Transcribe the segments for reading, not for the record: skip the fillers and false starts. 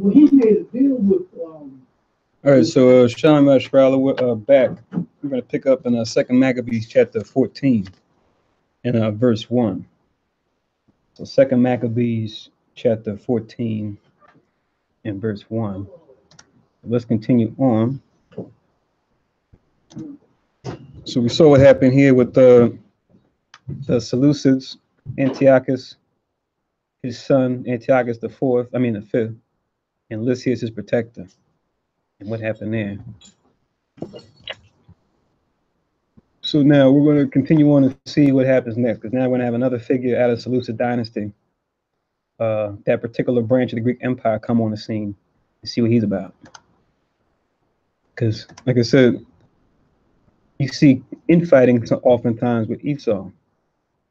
Well, he made a deal with. All right, so Shalom Ashralah, we're back. We're going to pick up in 2 Maccabees chapter 14 and verse 1. So 2 Maccabees chapter 14 and verse 1. Let's continue on. So we saw what happened here with the Seleucids, Antiochus, his son Antiochus the fifth, and Lysias his protector. And what happened there? So now we're going to continue on and see what happens next, because now we're going to have another figure out of the Seleucid dynasty, that particular branch of the Greek Empire, come on the scene and see what he's about. Because, like I said, you see infighting oftentimes with Esau,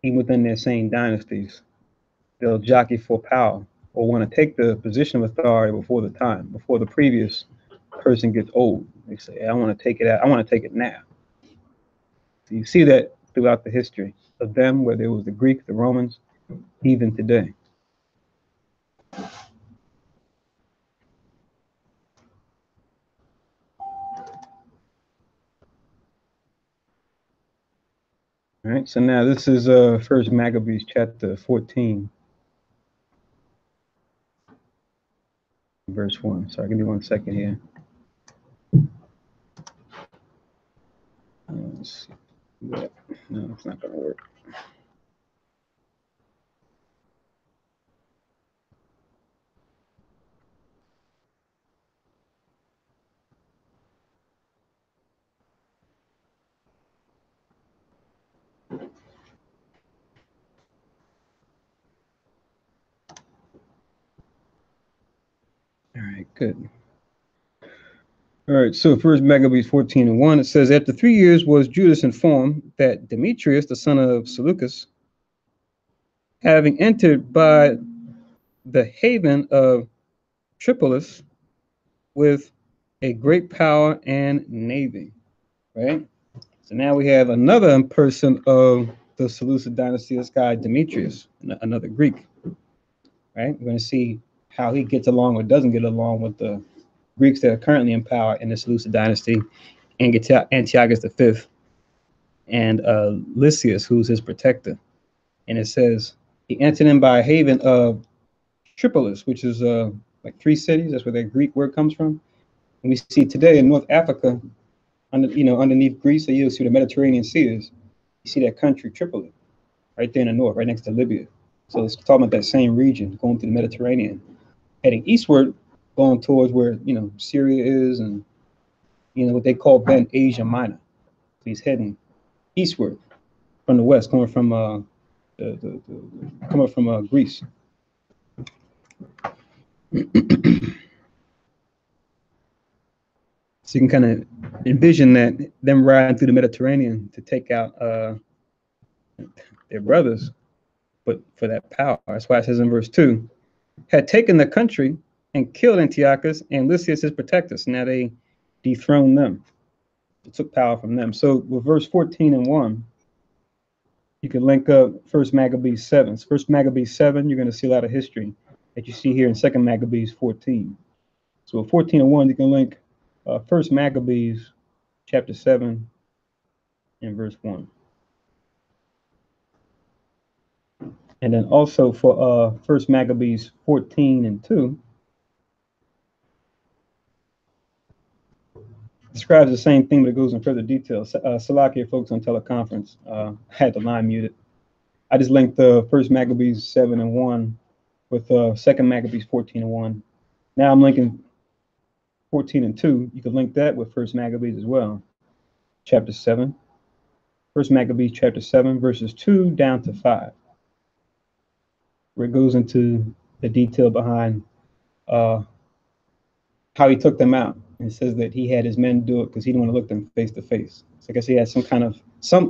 even within their same dynasties. They'll jockey for power or want to take the position of authority before the previous person gets old. They say, I want to take it out. I want to take it now. So you see that throughout the history of them, whether it was the Greeks, the Romans, even today. All right, so now this is First Maccabees chapter 14, verse 1. Sorry, give me 1 second here. Let's see. No, it's not going to work. All right, good. All right, so First Maccabees 14 and 1, it says, after 3 years was Judas informed that Demetrius, the son of Seleucus, having entered by the haven of Tripolis with a great power and navy, right? So now we have another person of the Seleucid dynasty, this guy Demetrius, another Greek, right? We're going to see how he gets along or doesn't get along with the Greeks that are currently in power in the Seleucid dynasty, and Antiochus V, and Lysias, who's his protector. And it says he entered in by a haven of Tripolis, which is like 3 cities. That's where that Greek word comes from. And we see today in North Africa, underneath Greece, so you'll see the Mediterranean Sea is. You see that country, Tripoli, right there in the north, right next to Libya. So it's talking about that same region, going through the Mediterranean, heading eastward, going towards where, Syria is, and, what they call then Asia Minor. So he's heading eastward from the west, coming from Greece. So you can kind of envision that them riding through the Mediterranean to take out their brothers, but for that power. That's why it says in verse 2, had taken the country and killed Antiochus and Lysias his protectors. Now they dethroned them. It took power from them. So with verse 14 and 1, you can link up First Maccabees 7. So First Maccabees 7, you're going to see a lot of history that you see here in 2 Maccabees 14. So with 14 and 1, you can link First Maccabees chapter 7 and verse 1. And then also for First Maccabees 14 and 2, describes the same thing, but it goes in further detail. Salakia folks on teleconference, I had the line muted. I just linked the First Maccabees 7 and 1 with 2 Maccabees 14 and 1. Now I'm linking 14 and 2. You can link that with First Maccabees as well. Chapter 7. First Maccabees chapter 7, verses 2 down to 5. Where it goes into the detail behind how he took them out. And it says that he had his men do it because he didn't want to look them face to face. So I guess he had some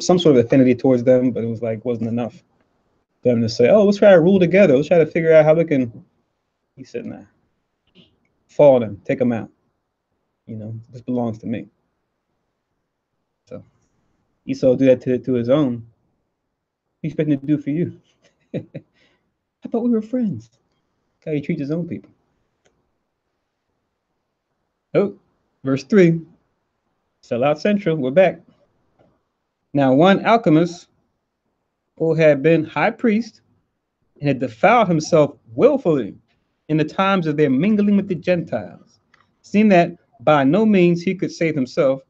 sort of affinity towards them, but it was like wasn't enough for them to say, oh, let's try to rule together. Let's try to figure out how we can. He said, nah, fall them, take them out. This belongs to me. So Esau do that to his own. What you expecting to do for you? I thought we were friends. That's how he treats his own people. Oh, verse 3. Sell out central. We're back. Now, one alchemist who had been high priest and had defiled himself willfully in the times of their mingling with the Gentiles, seeing that by no means he could save himself,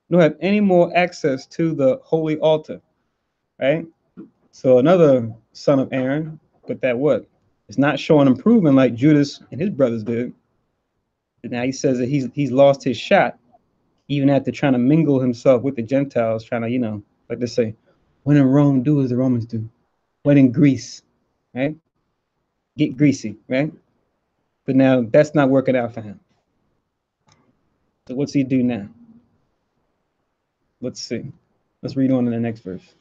nor have any more access to the holy altar. Right? So another son of Aaron, but that what? It's not showing improvement like Judas and his brothers did. And now he says that he's lost his shot, even after trying to mingle himself with the Gentiles, trying to, like they say, when in Rome, do as the Romans do. When in Greece, right? Get greasy, right? But now that's not working out for him. So what's he do now? Let's see. Let's read on in the next verse.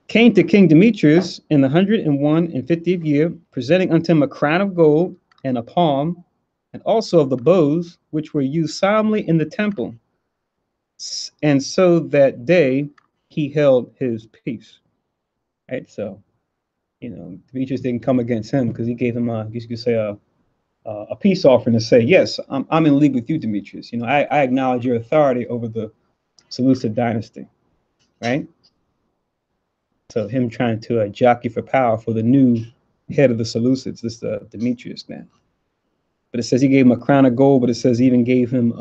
Came to King Demetrius in the 150th year, presenting unto him a crown of gold and a palm, and also of the bows which were used solemnly in the temple. And so that day he held his peace. Right? So, Demetrius didn't come against him because he gave him you could say a peace offering to say, yes, I'm in league with you, Demetrius. I acknowledge your authority over the Seleucid dynasty, right? So him trying to jockey for power for the new head of the Seleucids, this Demetrius now. But it says he gave him a crown of gold, but it says he even gave him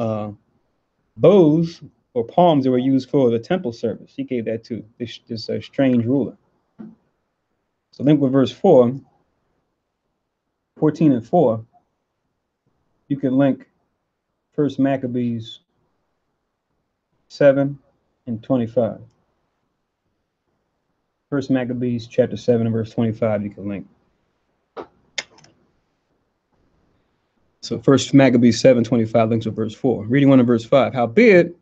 bows or palms that were used for the temple service. He gave that to this strange ruler. So link with verse 4, 14 and 4. You can link 1 Maccabees 7 and 25. 1 Maccabees chapter 7 and verse 25, you can link. So 1 Maccabees 7:25 links with verse 4. Reading 1 and verse 5. Howbeit,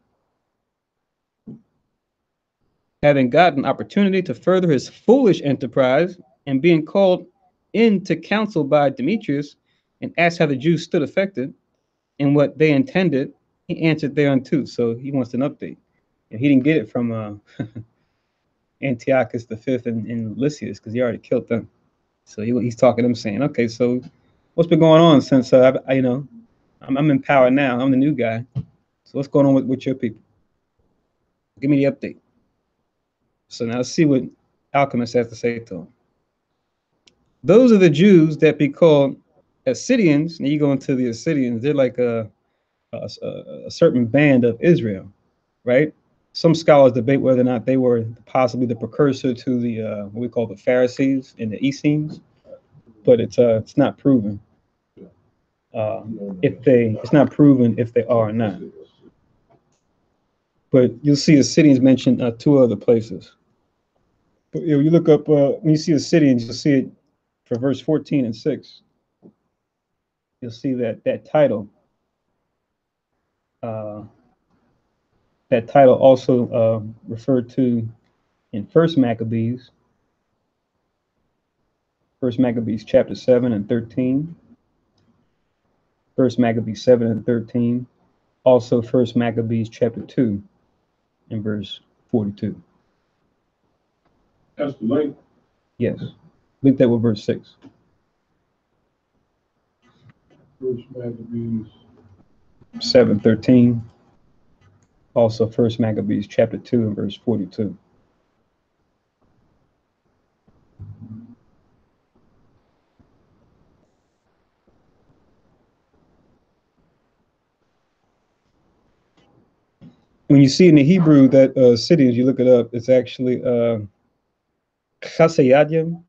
having gotten opportunity to further his foolish enterprise, and being called into council by Demetrius, and asked how the Jews stood affected, and what they intended, he answered thereunto. So he wants an update. And he didn't get it from Antiochus V and Lysias, because he already killed them. So he's talking to them, saying, okay, so what's been going on since I'm in power now. I'm the new guy. So what's going on with your people? Give me the update. So now let's see what Alchemist has to say to him. Those are the Jews that be called Assyrians. Now you go into the Assyrians, they're like a certain band of Israel, right? Some scholars debate whether or not they were possibly the precursor to the what we call the Pharisees and the Essenes, but it's not proven. It's not proven if they are or not. But you'll see Assyrians mentioned two other places. But if you look up when you see Assyrians, you'll see it for verse 14 and 6. You'll see that title. That title also referred to in 1 Maccabees chapter 7 and 13. 1 Maccabees 7 and 13. Also 1 Maccabees chapter 2 and verse 42. That's the link? Yes. Link that with verse 6. 1 Maccabees 7:13. Also 1 Maccabees chapter 2 and verse 42. When you see in the Hebrew that cities, you look it up, it's actually Chasayadim.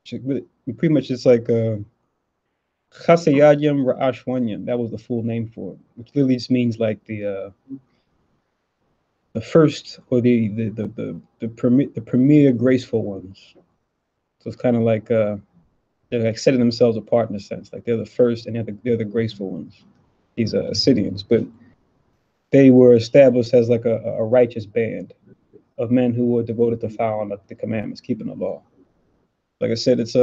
Pretty much it's like Chasayadim Ra'ashwanyam. That was the full name for it, which literally just means like the first or the premier graceful ones. So it's kind of like they're like setting themselves apart in a sense, like they're the first and they're the graceful ones. These are Assyrians, but they were established as like a righteous band of men who were devoted to following the commandments, keeping the law. Like I said, it's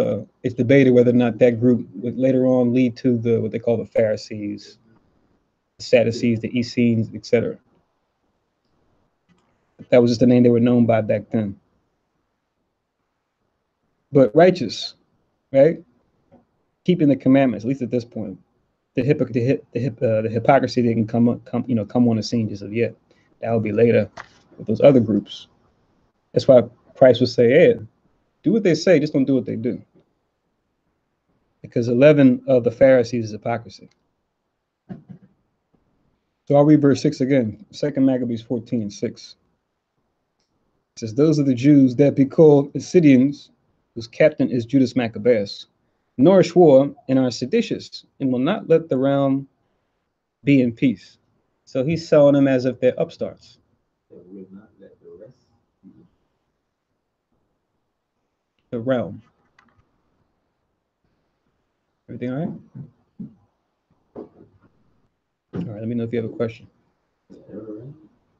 debated whether or not that group would later on lead to what they call the Pharisees, the Sadducees, the Essenes, etc. That was just the name they were known by back then. But righteous, right? Keeping the commandments, at least at this point. the hypocrisy didn't come on the scene just of yet. That will be later with those other groups. That's why Christ would say, "Hey, do what they say, just don't do what they do." Because 11 of the Pharisees is hypocrisy. So I'll read verse 6 again. 2 Maccabees 14:6. It says, "Those are the Jews that be called Assyrians, whose captain is Judas Maccabeus, nourish war and are seditious, and will not let the realm be in peace." So he's selling them as if they're upstarts. Will not let the rest be. The realm. Everything all right? All right, let me know if you have a question.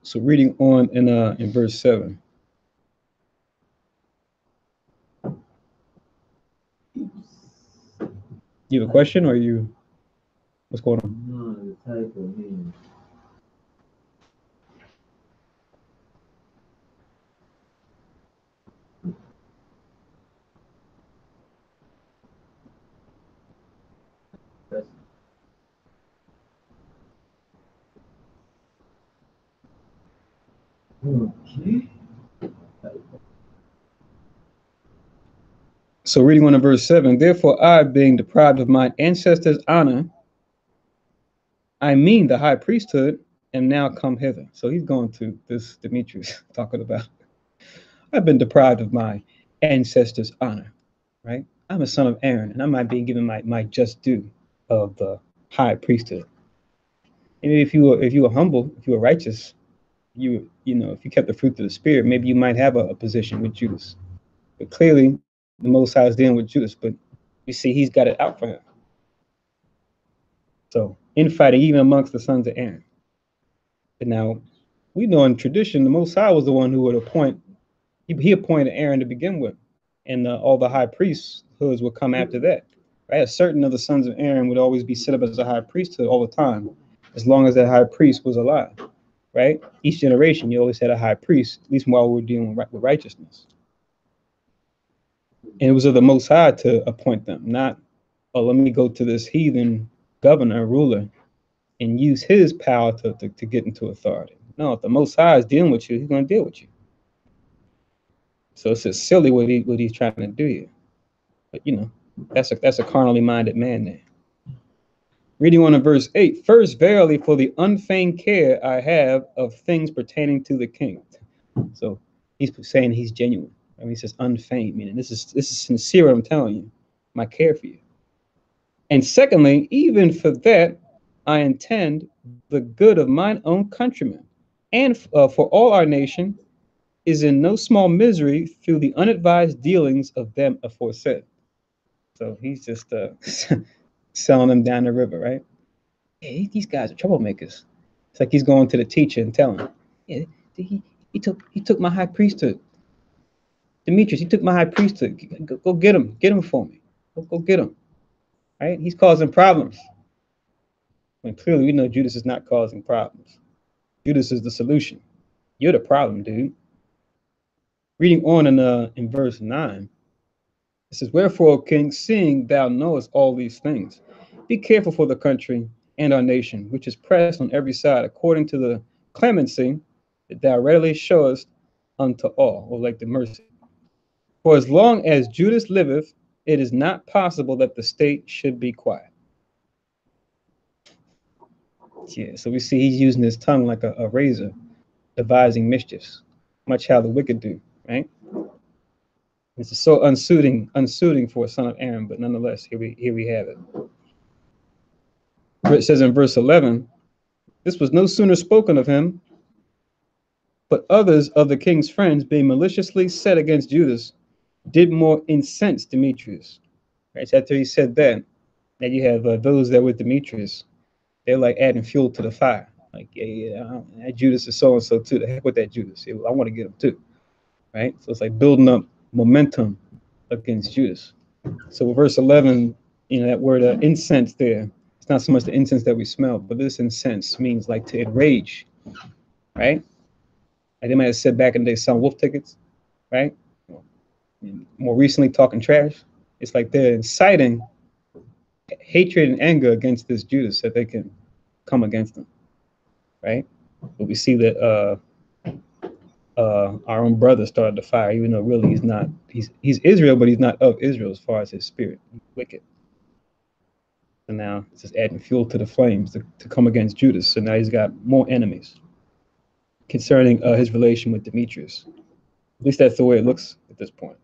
So reading on in verse 7. You have a question, or what's going on? No, the type of name. Okay. So reading on in verse 7, "Therefore I, being deprived of my ancestors' honor, I mean the high priesthood, am now come hither." So he's going to this Demetrius, talking about, "I've been deprived of my ancestors' honor," right? "I'm a son of Aaron, and I'm not being given my just due of the high priesthood." And if you were humble, if you were righteous, if you kept the fruit of the Spirit, maybe you might have a position with Judas. But clearly, the Most High is dealing with Judas, but you see he's got it out for him. So infighting even amongst the sons of Aaron. But now we know in tradition, the Most High was the one who would appoint. He appointed Aaron to begin with, and all the high priesthoods would come after that. Right? A certain of the sons of Aaron would always be set up as a high priesthood all the time, as long as that high priest was alive. Right? Each generation, you always had a high priest, at least while we're dealing with righteousness. And it was of the Most High to appoint them, not, "Oh, let me go to this heathen governor, ruler, and use his power to get into authority." No, if the Most High is dealing with you, he's going to deal with you. So it's just silly what he's trying to do here. But that's a carnally minded man there. Reading on in verse 8, "First, verily, for the unfeigned care I have of things pertaining to the king." So he's saying he's genuine. I mean, he says unfeigned, meaning this is sincere. I'm telling you, my care for you. "And secondly, even for that, I intend the good of mine own countrymen, and for all our nation is in no small misery through the unadvised dealings of them aforesaid." So he's just selling them down the river, right? "Hey, these guys are troublemakers." It's like he's going to the teacher and telling him, "Yeah, he took my high priesthood. Demetrius, he took my high priesthood. Go get him for me. Go get him." Right? He's causing problems. When clearly we know Judas is not causing problems. Judas is the solution. You're the problem, dude. Reading on in verse 9, it says, "Wherefore, O king, seeing thou knowest all these things, be careful for the country and our nation, which is pressed on every side, according to the clemency that thou readily showest unto all," or like the mercy. "For as long as Judas liveth, it is not possible that the state should be quiet." Yeah, so we see he's using his tongue like a razor, devising mischiefs, much how the wicked do, right? This is so unsuiting for a son of Aaron, but nonetheless, here we have it. It says in verse 11, "This was no sooner spoken of him, but others of the king's friends, being maliciously set against Judas, did more incense Demetrius." Right? So after he said that, now you have those that were with Demetrius. They're like adding fuel to the fire. Like, yeah, that Judas is so and so too. The heck with that Judas. I want to get him too. Right? So it's like building up momentum against Judas. So verse 11, that word incense there, it's not so much the incense that we smell, but this incense means like to enrage, right? Like they might have said back in the day, selling wolf tickets, right? And more recently, talking trash. It's like they're inciting hatred and anger against this Judas that they can come against him, right? But we see that our own brother started the fire, even though really he's not. He's Israel, but he's not of Israel as far as his spirit. He's wicked. And now it's just adding fuel to the flames to come against Judas. So now he's got more enemies concerning his relation with Demetrius. At least that's the way it looks at this point.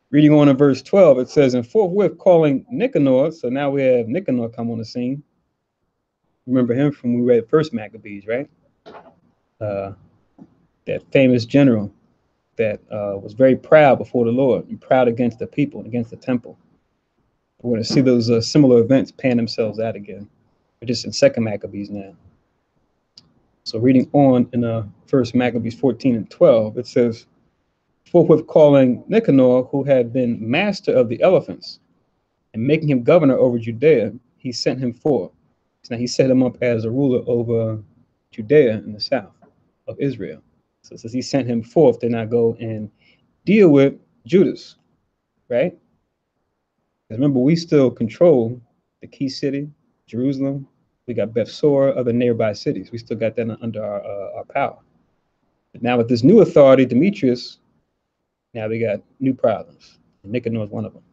Reading on in verse 12, it says, and forthwith calling Nicanor, so now we have Nicanor come on the scene. Remember him from when we read first Maccabees, right? That famous general that was very proud before the Lord and proud against the people and against the temple. We're going to see those similar events pan themselves out again. We're just in second Maccabees now. So reading on in first Maccabees 14 and 12, it says, forthwith calling Nicanor, who had been master of the elephants, and making him governor over Judea, he sent him forth. So now he set him up as a ruler over Judea in the south of Israel. So it says he sent him forth to now go and deal with Judas, right? Remember, we still control the key city, Jerusalem. We got Bethsor, other nearby cities. We still got that under our power. But now with this new authority, Demetrius, now we got new problems. And Nicanor is one of them.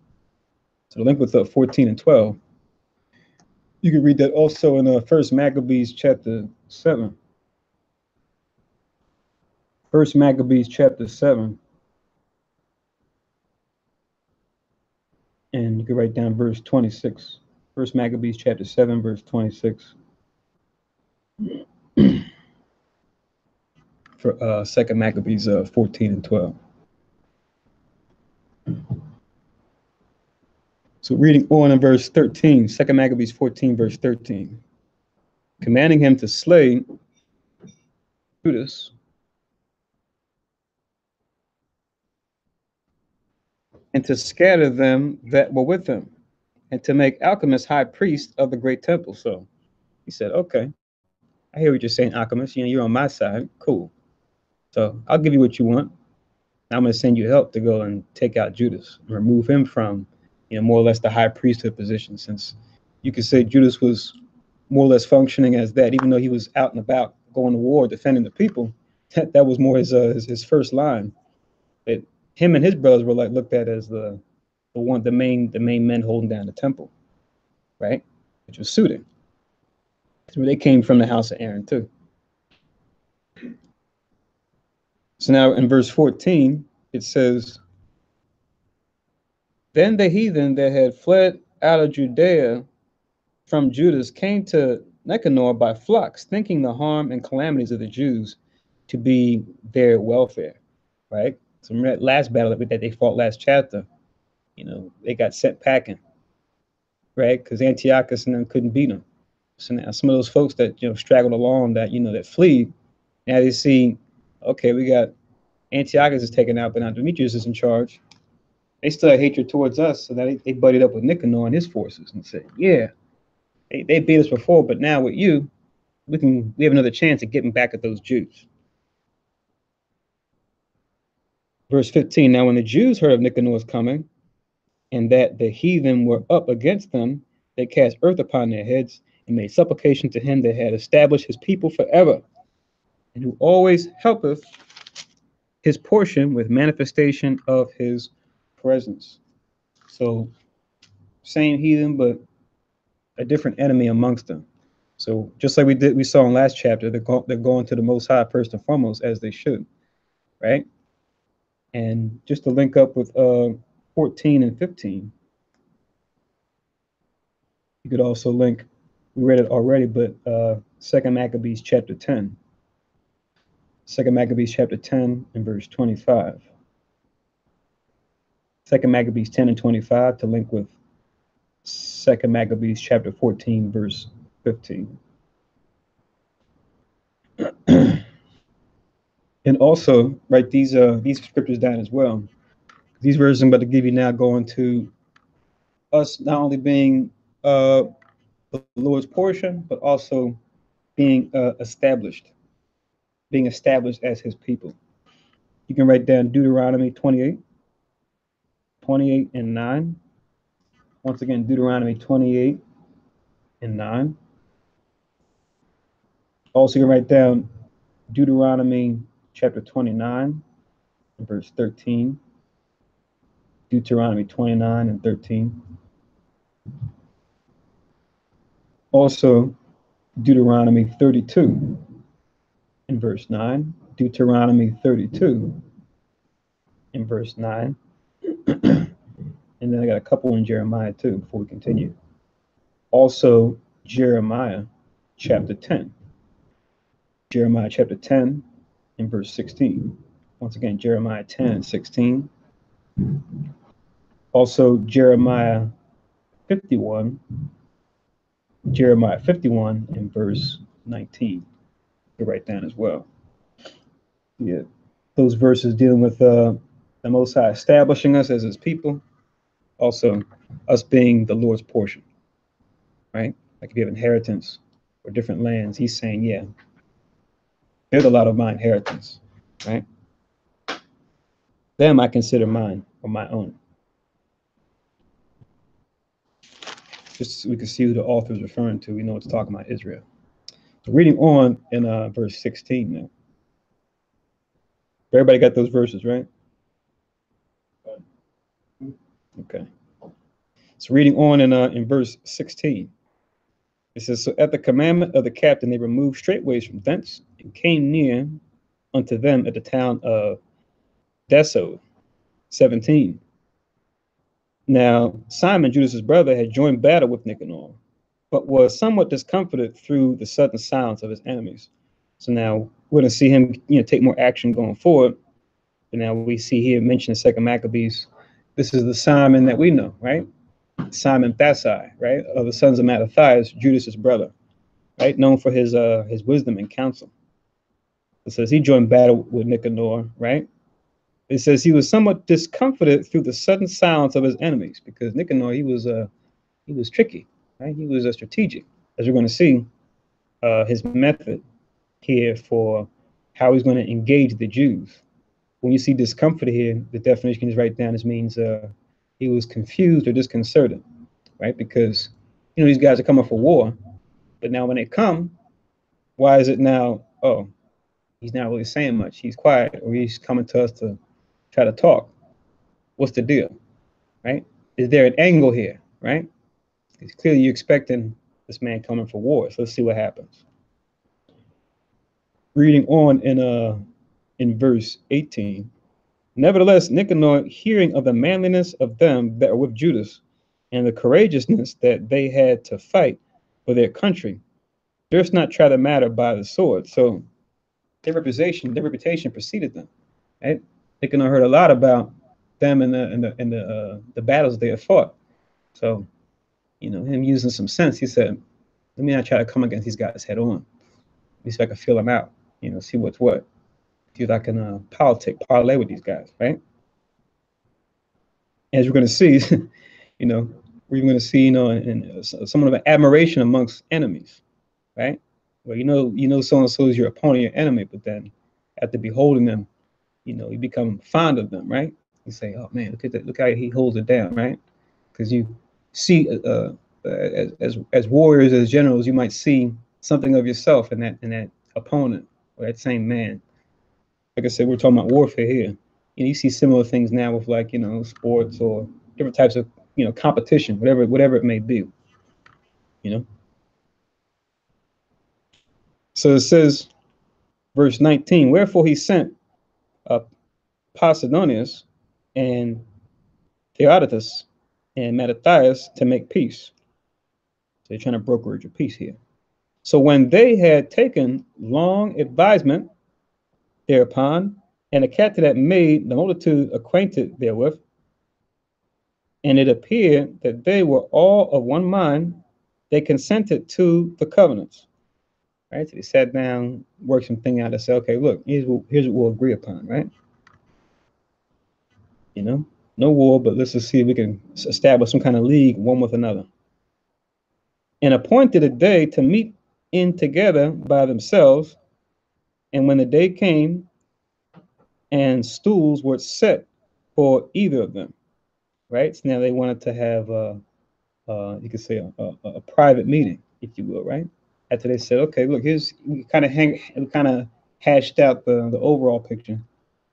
So the link with 14 and 12. You can read that also in First Maccabees chapter 7. First Maccabees chapter 7. And you can write down verse 26. First Maccabees chapter 7, verse 26. For second Maccabees 14 and 12. So reading on in verse 13, second Maccabees 14, verse 13. Commanding him to slay Judas and to scatter them that were with him, and to make Alchemist high priest of the great temple. So he said, okay, I hear what you're saying, Alchemist. You're on my side. Cool. So I'll give you what you want. I'm going to send you help to go and take out Judas, and remove him from, more or less the high priesthood position, since you could say Judas was more or less functioning as that, even though he was out and about going to war, defending the people. That was more his first line. That him and his brothers were like looked at as the main men holding down the temple, right? Which was suited. So they came from the house of Aaron too. So now in verse 14, it says, then the heathen that had fled out of Judea from Judas came to Nicanor by flocks, thinking the harm and calamities of the Jews to be their welfare, right? So remember that last battle that they fought last chapter, they got sent packing, right? Because Antiochus and them couldn't beat them. So now some of those folks that, straggled along that, that flee, now they see, okay, we got Antiochus is taken out, but now Demetrius is in charge. They still had hatred towards us, so that they buddied up with Nicanor and his forces and said, yeah, they beat us before, but now with you, we have another chance at getting back at those Jews. Verse 15, now when the Jews heard of Nicanor's coming, and that the heathen were up against them, they cast earth upon their heads and made supplication to him that had established his people forever, and who always helpeth his portion with manifestation of his presence. So same heathen, but a different enemy amongst them. So just like we saw in last chapter, they're going to the Most High first and foremost, as they should, right? And just to link up with 14 and 15, you could also link, we read it already, but second Maccabees chapter 10. Second Maccabees chapter 10 and verse 25. Second Maccabees 10 and 25 to link with second Maccabees chapter 14 verse 15. And also write these scriptures down as well. These verses I'm about to give you now go into us not only being the Lord's portion, but also being established as his people. You can write down Deuteronomy 28 and 9. Once again, Deuteronomy 28 and 9. Also, you can write down Deuteronomy chapter 29 and verse 13. Deuteronomy 29 and 13. Also, Deuteronomy 32 in verse 9. Deuteronomy 32 in verse 9. And then I got a couple in Jeremiah too before we continue. Also, Jeremiah chapter 10. Jeremiah chapter 10 in verse 16. Once again, Jeremiah 10 and 16. Also, Jeremiah 51. Jeremiah 51 in verse 19. You write down as well. Yeah, those verses dealing with the Most High establishing us as His people, also us being the Lord's portion, right? Like if you have inheritance or different lands, He's saying, yeah, there's a lot of my inheritance, right? Them I consider mine or my own. Just so we can see who the author is referring to. We know it's talking about Israel. So reading on in verse 16 now. Everybody got those verses, right? Okay. So reading on in verse 16. It says, so at the commandment of the captain, they removed straightways from thence and came near unto them at the town of Deso, 17. Now, Simon, Judas's brother, had joined battle with Nicanor, but was somewhat discomfited through the sudden silence of his enemies. So now we're going to see him, take more action going forward. And now we see here mentioned in Second Maccabees, this is the Simon that we know, right? Simon Thasai, right, of the sons of Mattathias, Judas's brother, right, known for his wisdom and counsel. It says he joined battle with Nicanor, right? It says he was somewhat discomfited through the sudden silence of his enemies, because Nicanor, he was tricky, right? He was strategic, as we're going to see his method here for how he's going to engage the Jews. When you see discomfort here, the definition you can just write down, this means he was confused or disconcerted, right? Because, these guys are coming for war, but now when they come, why is it now, oh, he's not really saying much. He's quiet, or he's coming to us to try to talk. What's the deal, right? Is there an angle here, right? Because clearly you're expecting this man coming for war. So let's see what happens. Reading on in verse 18. Nevertheless, Nicanor, hearing of the manliness of them that are with Judas, and the courageousness that they had to fight for their country, durst not try the matter by the sword. So their reputation preceded them. Right? Nicanor heard a lot about them and the battles they have fought. So, him using some sense, he said, let me not try to come against these guys head on. At least if I can feel them out, see what's what. See if I can parlay with these guys, right? As we're going to see, we're going to see, somewhat of an admiration amongst enemies, right? Well, so and so is your opponent, your enemy, but then after beholding them, you become fond of them, right? You say, oh man, look at that, look how he holds it down, right? Because you see, as warriors, as generals, you might see something of yourself in that opponent or that same man. Like I said, we're talking about warfare here. You see similar things now with sports or different types of competition, whatever it may be. So it says, verse 19, wherefore he sent Posidonius and Theodotus and Mattathias to make peace. So they're trying to brokerage a peace here. So when they had taken long advisement thereupon, and the captain had made the multitude acquainted therewith, and it appeared that they were all of one mind, they consented to the covenants. Right? So they sat down, worked something out, and said, okay, look, here's what we'll agree upon, right? No war, but let's just see if we can establish some kind of league one with another. And appointed a day to meet in together by themselves. And when the day came, and stools were set for either of them, right? So now they wanted to have you could say a private meeting, if you will, right? After they said, okay, look, we kind of hashed out the overall picture.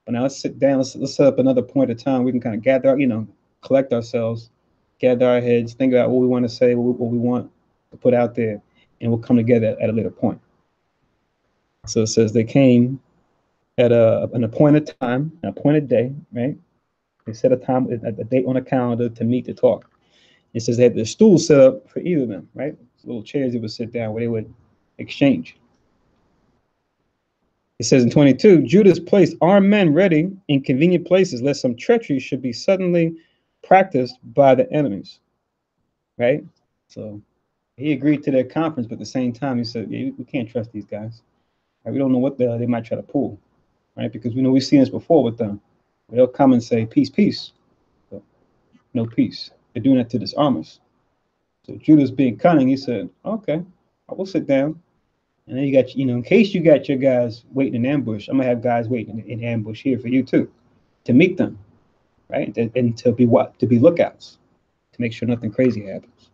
But now let's sit down. Let's set up another point of time. We can kind of gather, collect ourselves, gather our heads, think about what we want to say, what we want to put out there, and we'll come together at a later point. So it says they came at an appointed time, an appointed day, right? They set a time, a date on a calendar to meet to talk. It says they had the stool set up for either of them, right? Little chairs they would sit down where they would exchange. It says in 22, Judas placed armed men ready in convenient places, lest some treachery should be suddenly practiced by the enemies, right? So he agreed to their conference, but at the same time, he said, yeah, we can't trust these guys. Right? We don't know what they might try to pull, right? Because we know we've seen this before with them. They'll come and say, peace, peace. So, no peace. They're doing that to disarm us. So Judas being cunning, he said, okay, I will sit down. And then you got, in case you got your guys waiting in ambush, I'm gonna have guys waiting in ambush here for you too, to meet them, right? And to be lookouts, to make sure nothing crazy happens,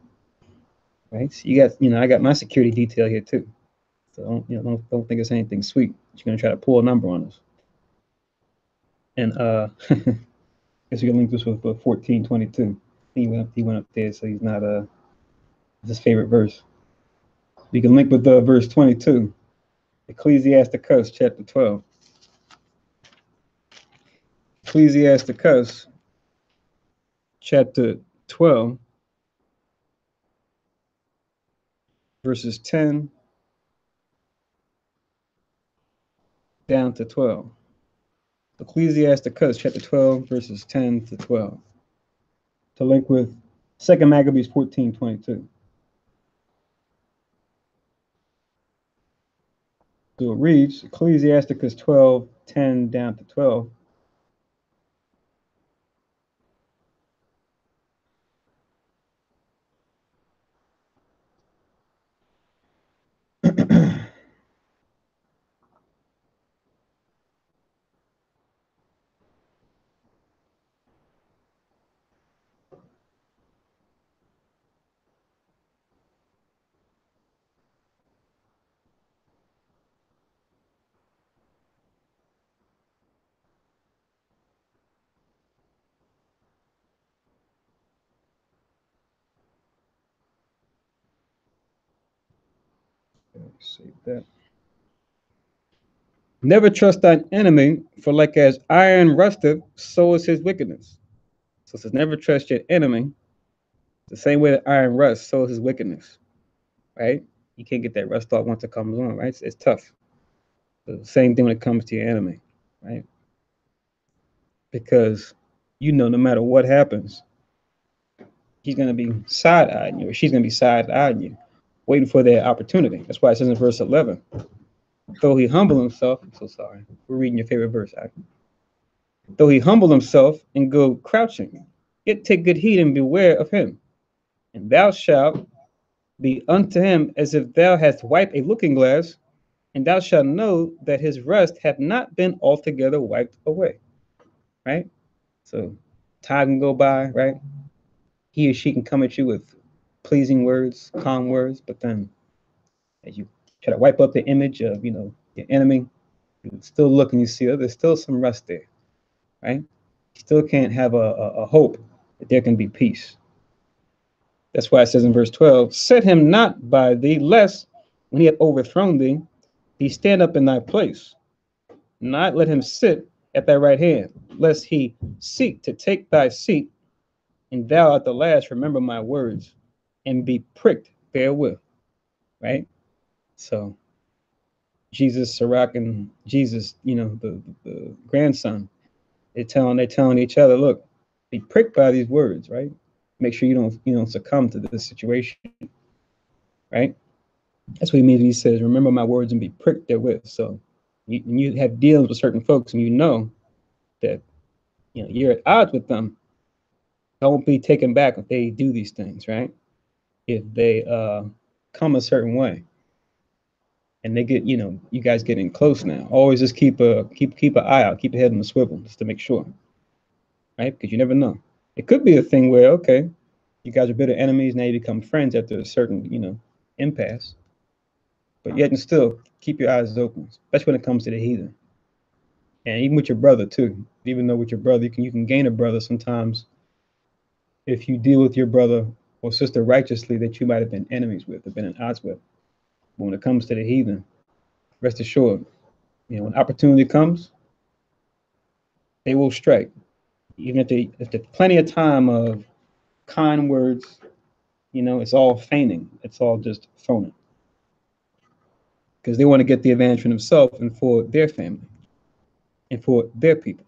right? So you got, I got my security detail here too. So don't think it's anything sweet. You're gonna try to pull a number on us. And I guess we can link this with 14:22. He went up there, so he's not his favorite verse. We can link with verse 22. Ecclesiasticus chapter 12. Ecclesiasticus chapter 12, verses 10 down to 12. Ecclesiasticus chapter 12, verses 10 to 12. To link with 2 Maccabees 14:22. So it reads, Ecclesiasticus 12, 10 down to 12. Save that. Never trust thine enemy, for like as iron rusteth, so is his wickedness. So it says, never trust your enemy. The same way that iron rusts, so is his wickedness, right? You can't get that rust off once it comes on, right? It's tough. The same thing when it comes to your enemy, right? Because no matter what happens, he's going to be side-eyeing you, or she's going to be side-eyeing you, waiting for their opportunity. That's why it says in verse 11, though he humble himself, I'm so sorry, we're reading your favorite verse, Adam. Though he humble himself and go crouching, yet take good heed and beware of him. And thou shalt be unto him as if thou hadst wiped a looking glass, and thou shalt know that his rust hath not been altogether wiped away. Right? So time can go by, right? He or she can come at you with pleasing words, calm words, but then as you try to wipe up the image of, your enemy, you still look and you see, there's still some rust there, right? You still can't have a hope that there can be peace. That's why it says in verse 12, set him not by thee, lest when he hath overthrown thee, he stand up in thy place. Not let him sit at thy right hand, lest he seek to take thy seat, and thou at the last remember my words, and be pricked therewith. Right? So Jesus, Sirach, and Jesus, the grandson, they're telling each other, look, be pricked by these words, right? Make sure you don't succumb to this situation. Right? That's what he means when he says, remember my words and be pricked therewith. So you have dealings with certain folks and you know that you're at odds with them, don't be taken back if they do these things, right? If they come a certain way and they get, you guys getting close now, always just keep an eye out, keep your head on the swivel just to make sure, right? Because you never know. It could be a thing where, okay, You guys are bitter enemies. Now you become friends after a certain, impasse. But yet and still, keep your eyes open, especially when it comes to the heathen. And even with your brother too. Even though with your brother, you can gain a brother sometimes if you deal with your brother or sister righteously that you might have been enemies with or been at odds with. But when it comes to the heathen, rest assured, when opportunity comes, they will strike. Even if there's plenty of time of kind words, it's all feigning. It's all just phoning. Because they want to get the advantage for themselves and for their family and for their people.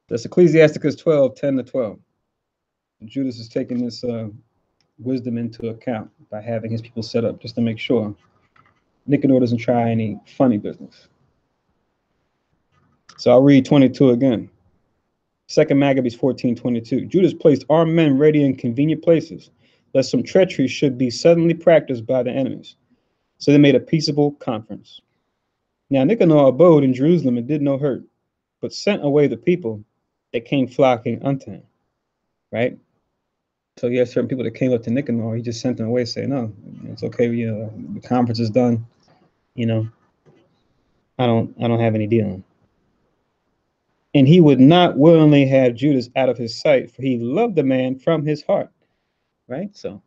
That's Ecclesiasticus 12:10-12. Judas is taking this wisdom into account by having his people set up just to make sure Nicanor doesn't try any funny business. So I'll read 22 again. 2 Maccabees 14:22. Judas placed armed men ready in convenient places, lest some treachery should be suddenly practiced by the enemies. So they made a peaceable conference. Now Nicanor abode in Jerusalem and did no hurt, but sent away the people that came flocking unto him. Right? So you have certain people that came up to Nicanor, he just sent them away, saying, "No, it's okay. The conference is done. I don't have any dealing." And he would not willingly have Judas out of his sight, for he loved the man from his heart. Right? So,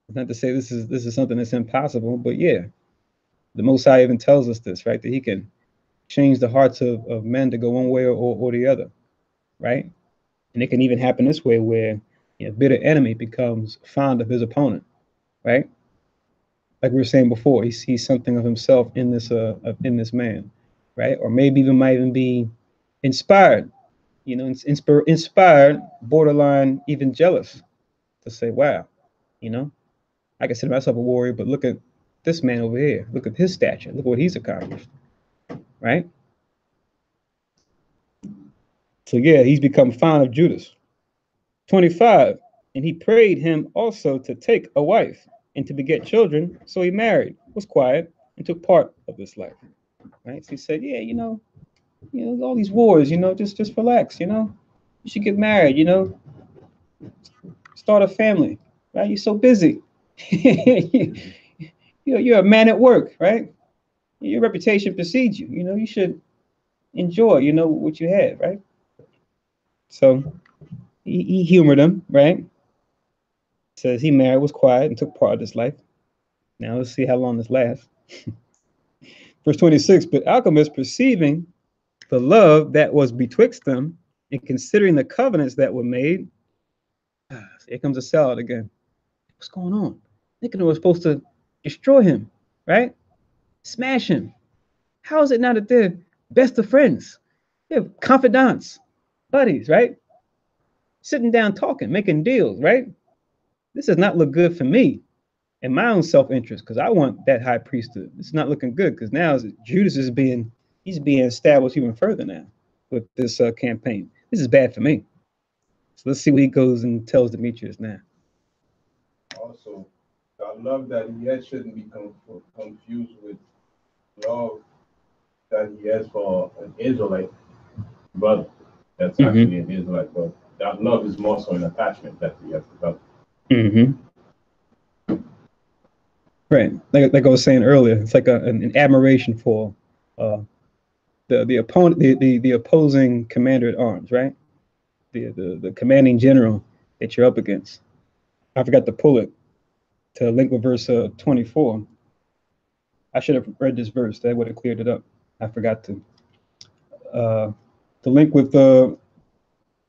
not to say this is something that's impossible, but yeah, the Most High even tells us this, right? That he can change the hearts of men to go one way or the other, right? And it can even happen this way where a bitter enemy becomes fond of his opponent, right? Like we were saying before, he sees something of himself in this man, right? Or maybe even might even be inspired, inspired, borderline even jealous, to say, wow, I consider myself a warrior, but look at this man over here. Look at his stature. Look what he's accomplished, right? So yeah, he's become fond of Judas. 25, and he prayed him also to take a wife and to beget children. So he married, was quiet, and took part of this life. Right? So he said, yeah, all these wars, just relax, you should get married, start a family, right? You're so busy. You're a man at work, right? Your reputation precedes you. You should enjoy, what you have, right? So he humored him, right? Says he married, was quiet, and took part of this life. Now let's see how long this lasts. Verse 26, but Alchemist, perceiving the love that was betwixt them, and considering the covenants that were made, here comes the salad again. What's going on? Nicanor was supposed to destroy him, right? Smash him. How is it now that they're best of friends? They're confidants, buddies, right? Sitting down talking, making deals, right? This does not look good for me and my own self-interest, because I want that high priesthood. It's not looking good, because now Judas is being established even further now with this campaign. This is bad for me. So let's see what he goes and tells Demetrius now. Also, the love that he has shouldn't be confused with love that he has for an Israelite brother. That's actually an Israelite brother. That love is more so an attachment that he has developed. Right, like I was saying earlier, it's like an admiration for the opponent, the opposing commander at arms, right? The commanding general that you're up against. I forgot to pull it to link with verse 24. I should have read this verse. That would have cleared it up. I forgot to. To link with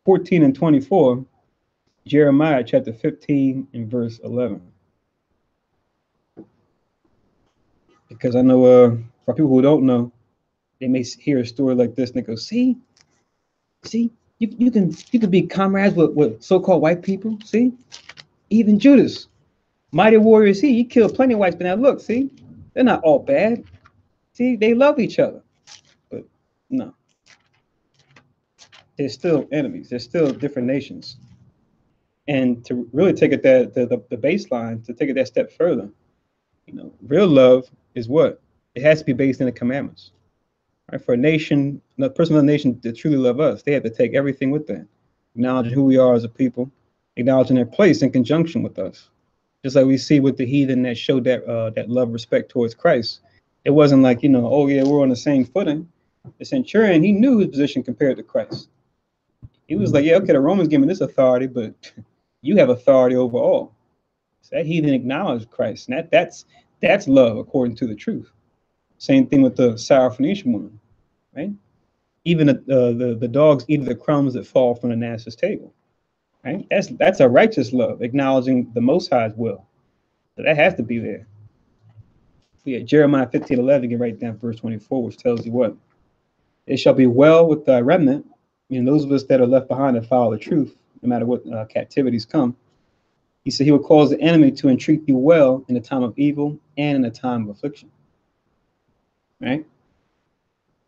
14 and 24, Jeremiah chapter 15 and verse 11. Because I know for people who don't know, they may hear a story like this and they go, see, you can be comrades with so-called white people. See, even Judas, mighty warrior is he killed plenty of whites, but now look, see, they're not all bad. See, they love each other, but no, they're still enemies. They're still different nations. And to really take it the baseline, to take it that step further, real love is what? It has to be based in the commandments. Right? For a person of a nation to truly love us, they have to take everything with them. Acknowledge who we are as a people, acknowledging their place in conjunction with us. Just like we see with the heathen that showed that love, respect towards Christ. It wasn't like, oh yeah, we're on the same footing. The centurion, he knew his position compared to Christ. He was like, yeah, okay, the Romans give me this authority, but you have authority over all. So that heathen acknowledged Christ, and that's love according to the truth. Same thing with the Syrophoenician woman, right? Even the dogs eat the crumbs that fall from the master's table, right? That's a righteous love, acknowledging the Most High's will. So that has to be there. Yeah, Jeremiah 15:11, you can write down verse 24, which tells you what? It shall be well with thy remnant, those of us that are left behind and follow the truth, no matter what captivities come. He said he will cause the enemy to entreat you well in the time of evil and in the time of affliction. Right?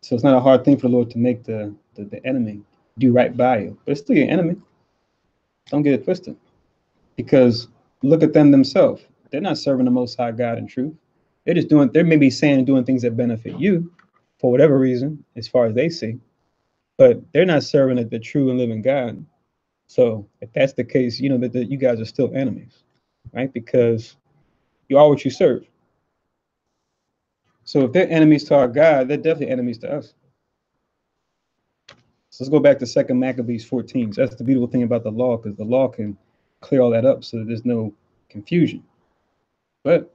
So it's not a hard thing for the Lord to make the enemy do right by you. But it's still your enemy. Don't get it twisted. Because look at them themselves. They're not serving the Most High God in truth. They may be saying and doing things that benefit you for whatever reason, as far as they see. But they're not serving the true and living God. So if that's the case, that you guys are still enemies, right? Because you are what you serve. So if they're enemies to our God, they're definitely enemies to us. So let's go back to 2 Maccabees 14. So that's the beautiful thing about the law, because the law can clear all that up so that there's no confusion. But,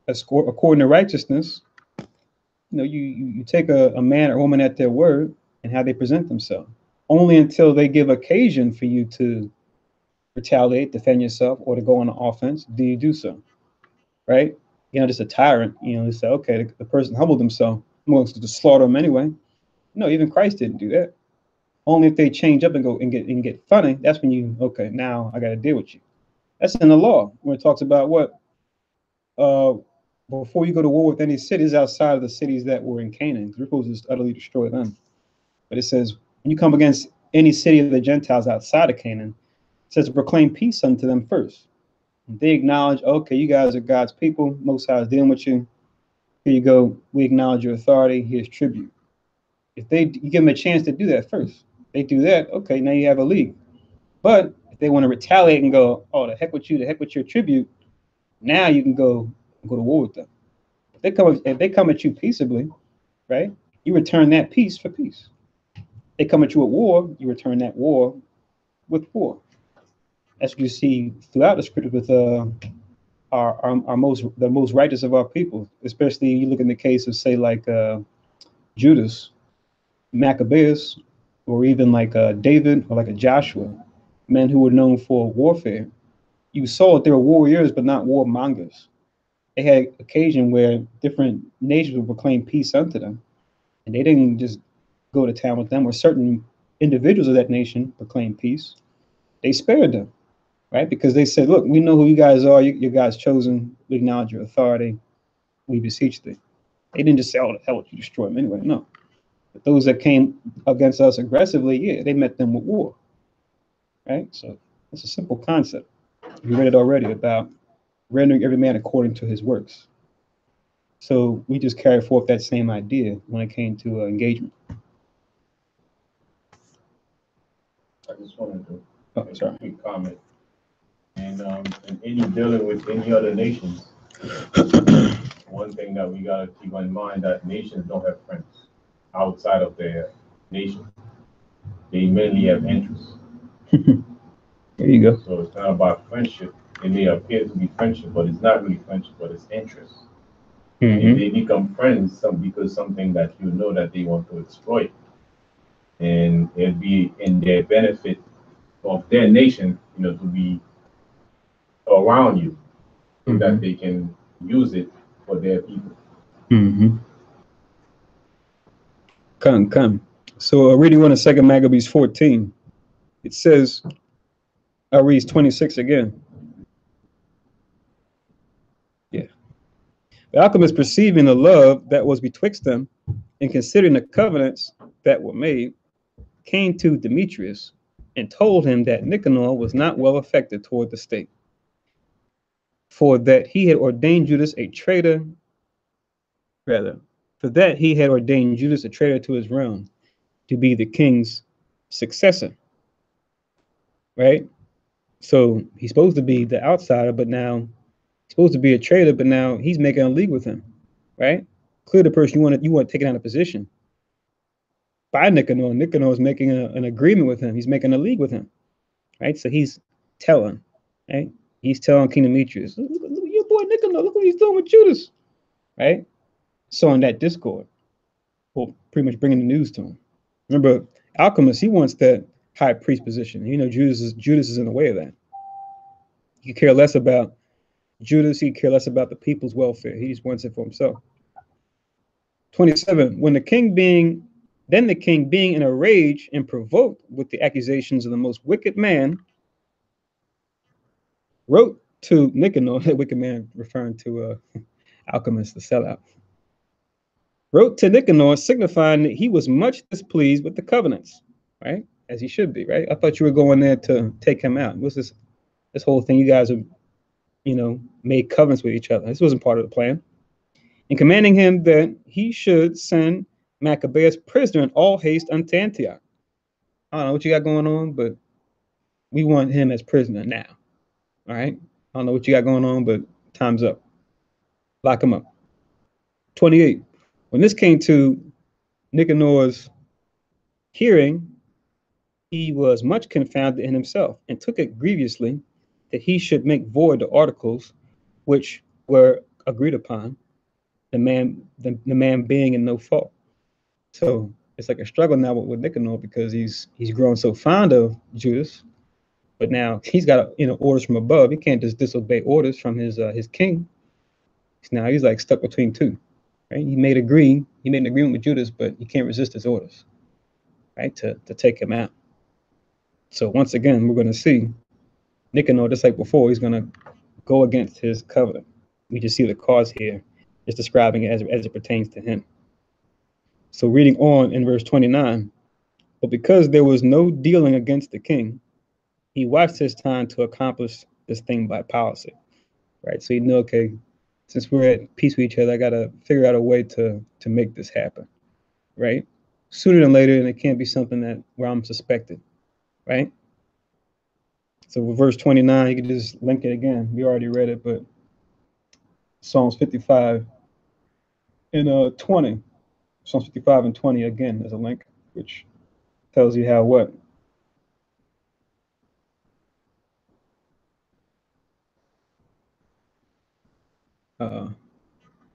according to righteousness, you take a man or woman at their word and how they present themselves. Only until they give occasion for you to retaliate, defend yourself, or to go on an offense, do you do so, right? Just a tyrant, they say, okay, the person humbled himself, I'm going to just slaughter him anyway. No, even Christ didn't do that. Only if they change up and go and get funny, that's when okay, now I got to deal with you. That's in the law when it talks about what? Before you go to war with any cities outside of the cities that were in Canaan, we're supposed to just utterly destroy them. But it says, when you come against any city of the Gentiles outside of Canaan, it says to proclaim peace unto them first. And they acknowledge, okay, you guys are God's people. Most High is dealing with you. Here you go. We acknowledge your authority. Here's tribute. You give them a chance to do that first. They do that, okay, now you have a league. But if they want to retaliate and go, oh, the heck with you, the heck with your tribute, now you can go to war with them. If they come at you peaceably, right, you return that peace for peace. They come at you at war, you return that war with war. That's what you see throughout the scripture with the most righteous of our people, especially you look in the case of, say, like Judas, Maccabees, or even like David or like a Joshua, men who were known for warfare. You saw that they were warriors, but not warmongers. They had occasion where different nations would proclaim peace unto them, and they didn't just go to town with them, or certain individuals of that nation proclaimed peace. They spared them, right? Because they said, look, we know who you guys are. You guys chosen. We acknowledge your authority. We beseech thee. They didn't just say, oh, the hell, you destroy them anyway. No. But those that came against us aggressively, yeah, they met them with war, right? So it's a simple concept. We read it already about rendering every man according to his works. So we just carry forth that same idea when it came to engagement. I just wanted to make sorry. a quick comment. And in any dealing with any other nations, one thing that we gotta keep in mind that nations don't have friends outside of their nation. They mainly have interests. There you go. So it's not about friendship. It may appear to be friendship, but it's not really friendship, but it's interest. And they become friends because something that you know that they want to exploit. And it'd be in their benefit of their nation, to be around you so that they can use it for their people. Come. So reading on in 2 Maccabees 14, it says, I'll read 26 again. Yeah. The alchemists perceiving the love that was betwixt them and considering the covenants that were made, came to Demetrius and told him that Nicanor was not well affected toward the state, for that he had ordained Judas a traitor, to his realm, to be the king's successor. Right? So he's supposed to be the outsider, but now he's supposed to be a traitor, but now he's making a league with him, right? Clear the person you want taken out of position by Nicanor. Nicanor is making an agreement with him. He's making a league with him, right? So he's telling, right? He's telling King Demetrius, look, your boy Nicanor, look what he's doing with Judas, right? So in that discord, well, pretty much bringing the news to him. Remember, Alchemist, he wants that high priest position. You know, Judas is in the way of that. He care less about Judas. He care less about the people's welfare. He just wants it for himself. 27. Then the king being in a rage and provoked with the accusations of the most wicked man, wrote to Nicanor, that wicked man referring to Alchemist, the sellout, wrote to Nicanor signifying that he was much displeased with the covenants, right? As he should be, right? I thought you were going there to take him out. What's this whole thing? You guys have, made covenants with each other. This wasn't part of the plan. And commanding him that he should send Maccabees prisoner in all haste unto Antioch. I don't know what you got going on, but we want him as prisoner now. All right? I don't know what you got going on, but time's up. Lock him up. 28. When this came to Nicanor's hearing, he was much confounded in himself and took it grievously that he should make void the articles which were agreed upon, the man being in no fault. So it's like a struggle now with Nicanor, because he's grown so fond of Judas, but now he's got orders from above. He can't just disobey orders from his king. Now he's like stuck between two, right? He made an agreement with Judas, but he can't resist his orders, right? To take him out. So once again, we're going to see Nicanor, just like before, he's going to go against his covenant. We just see the cause here. It's describing it as it pertains to him. So reading on in verse 29, but because there was no dealing against the king, he watched his time to accomplish this thing by policy, right? So he knew, okay, since we're at peace with each other, I got to figure out a way to make this happen, right? Sooner than later, and it can't be something where I'm suspected, right? So with verse 29, you can just link it again. We already read it, but Psalms 55 and 20. Psalms 55 and 20 again, there's a link which tells you how what.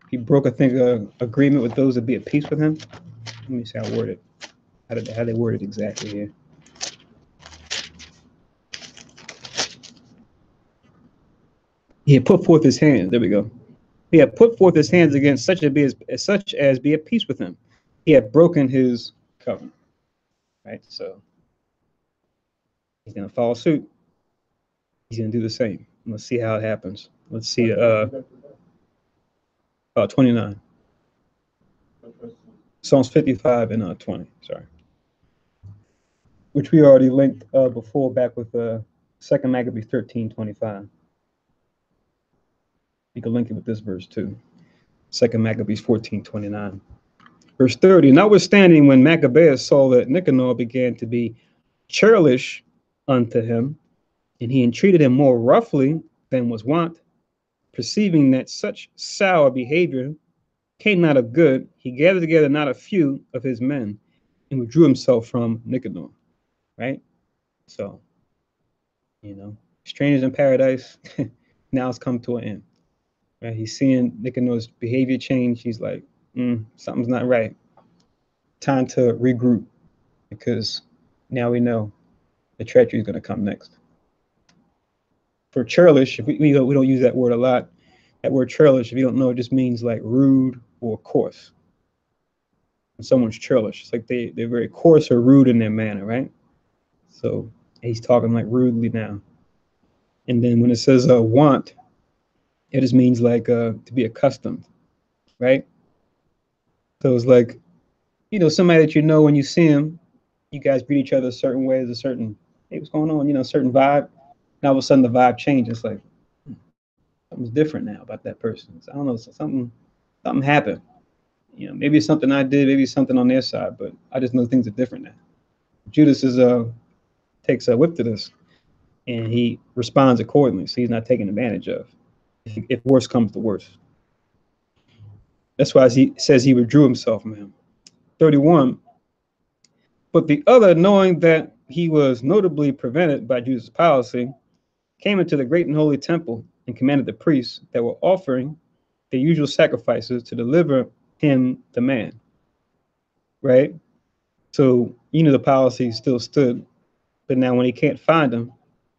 He broke, I think, agreement with those that be at peace with him. Let me see how I word it. How they word it exactly here. He had put forth his hands. There we go. He had put forth his hands against such as be at peace with him. He had broken his covenant. Right? So he's gonna follow suit. He's gonna do the same. Let's see how it happens. Let's see 29. Psalms 55 and 20, sorry. Which we already linked before, back with 2 Maccabees 13:25. You can link it with this verse too. 2 Maccabees 14:29. Verse 30, notwithstanding, when Maccabeus saw that Nicanor began to be churlish unto him, and he entreated him more roughly than was wont, perceiving that such sour behavior came not of good, he gathered together not a few of his men and withdrew himself from Nicanor, right? So, strangers in paradise, now it's come to an end, right? He's seeing Nicanor's behavior change. He's like, something's not right. Time to regroup, because now we know the treachery is going to come next. For churlish, we don't use that word a lot. That word churlish, if you don't know, it just means like rude or coarse. When someone's churlish, it's like they're very coarse or rude in their manner, right? So he's talking like rudely now. And then when it says want, it just means like to be accustomed, right? So it's like, somebody that when you see him, you guys greet each other a certain way, there's a certain, hey, what's going on? Certain vibe. Now all of a sudden the vibe changes. It's like something's different now about that person. So I don't know, something happened. Maybe it's something I did, maybe it's something on their side, but I just know things are different now. Judas takes a whip to this. and he responds accordingly. So he's not taken advantage of if worse comes to worse. That's why he says he withdrew himself from him. 31. But the other, knowing that he was notably prevented by Judas' policy, came into the great and holy temple and commanded the priests that were offering the usual sacrifices to deliver him the man. Right? So, the policy still stood. But now when he can't find him,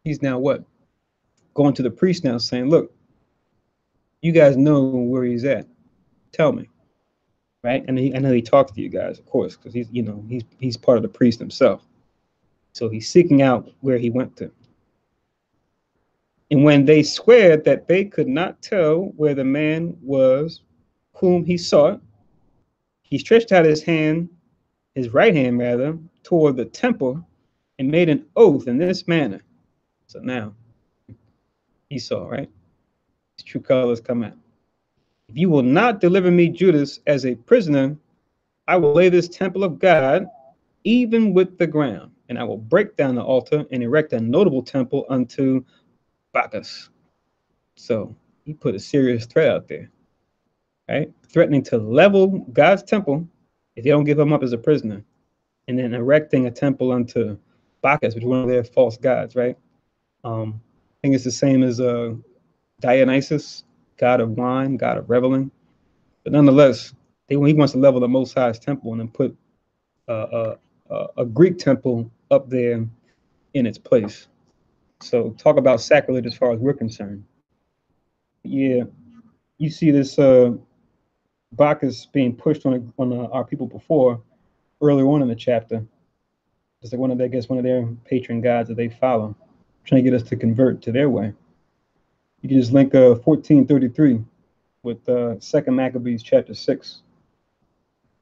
he's now what? Going to the priest now saying, look, you guys know where he's at. Tell me. Right? And I know he talks to you guys, of course, because he's part of the priest himself. So he's seeking out where he went to. And when they swear that they could not tell where the man was whom he sought, he stretched out his right hand rather, toward the temple and made an oath in this manner. So now Esau, right? His true colors come out. If you will not deliver me Judas as a prisoner, I will lay this temple of God even with the ground, and I will break down the altar and erect a notable temple unto Bacchus. So he put a serious threat out there, right? Threatening to level God's temple if they don't give him up as a prisoner, and then erecting a temple unto Bacchus, which is one of their false gods, right? I think it's the same as Dionysus, god of wine, god of reveling. But nonetheless, he wants to level the Most High's temple and then put a Greek temple up there in its place. So talk about sacrilege as far as we're concerned. Yeah, you see this Bacchus being pushed on our people before, earlier on in the chapter. It's like one of their patron gods that they follow, trying to get us to convert to their way. You can just link 1433 with 2 Maccabees chapter 6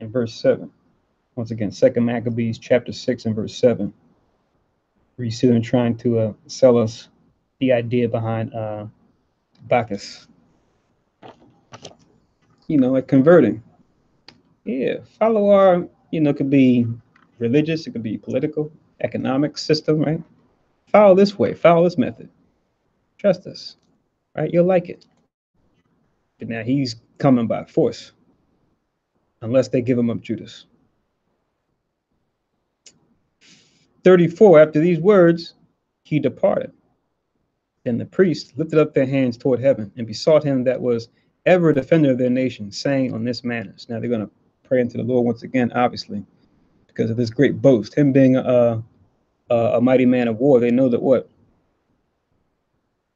and verse 7. Once again, 2 Maccabees chapter 6 and verse 7. Where you see them trying to sell us the idea behind Bacchus. Like converting. Yeah, follow our, it could be religious, it could be political, economic system, right? Follow this way, follow this method. Trust us, right? You'll like it. But now he's coming by force, unless they give him up Judas. 34, after these words, he departed. Then the priests lifted up their hands toward heaven and besought him that was ever a defender of their nation, saying on this manner. So now they're going to pray unto the Lord once again, obviously, because of this great boast. Him being a mighty man of war, they know that what?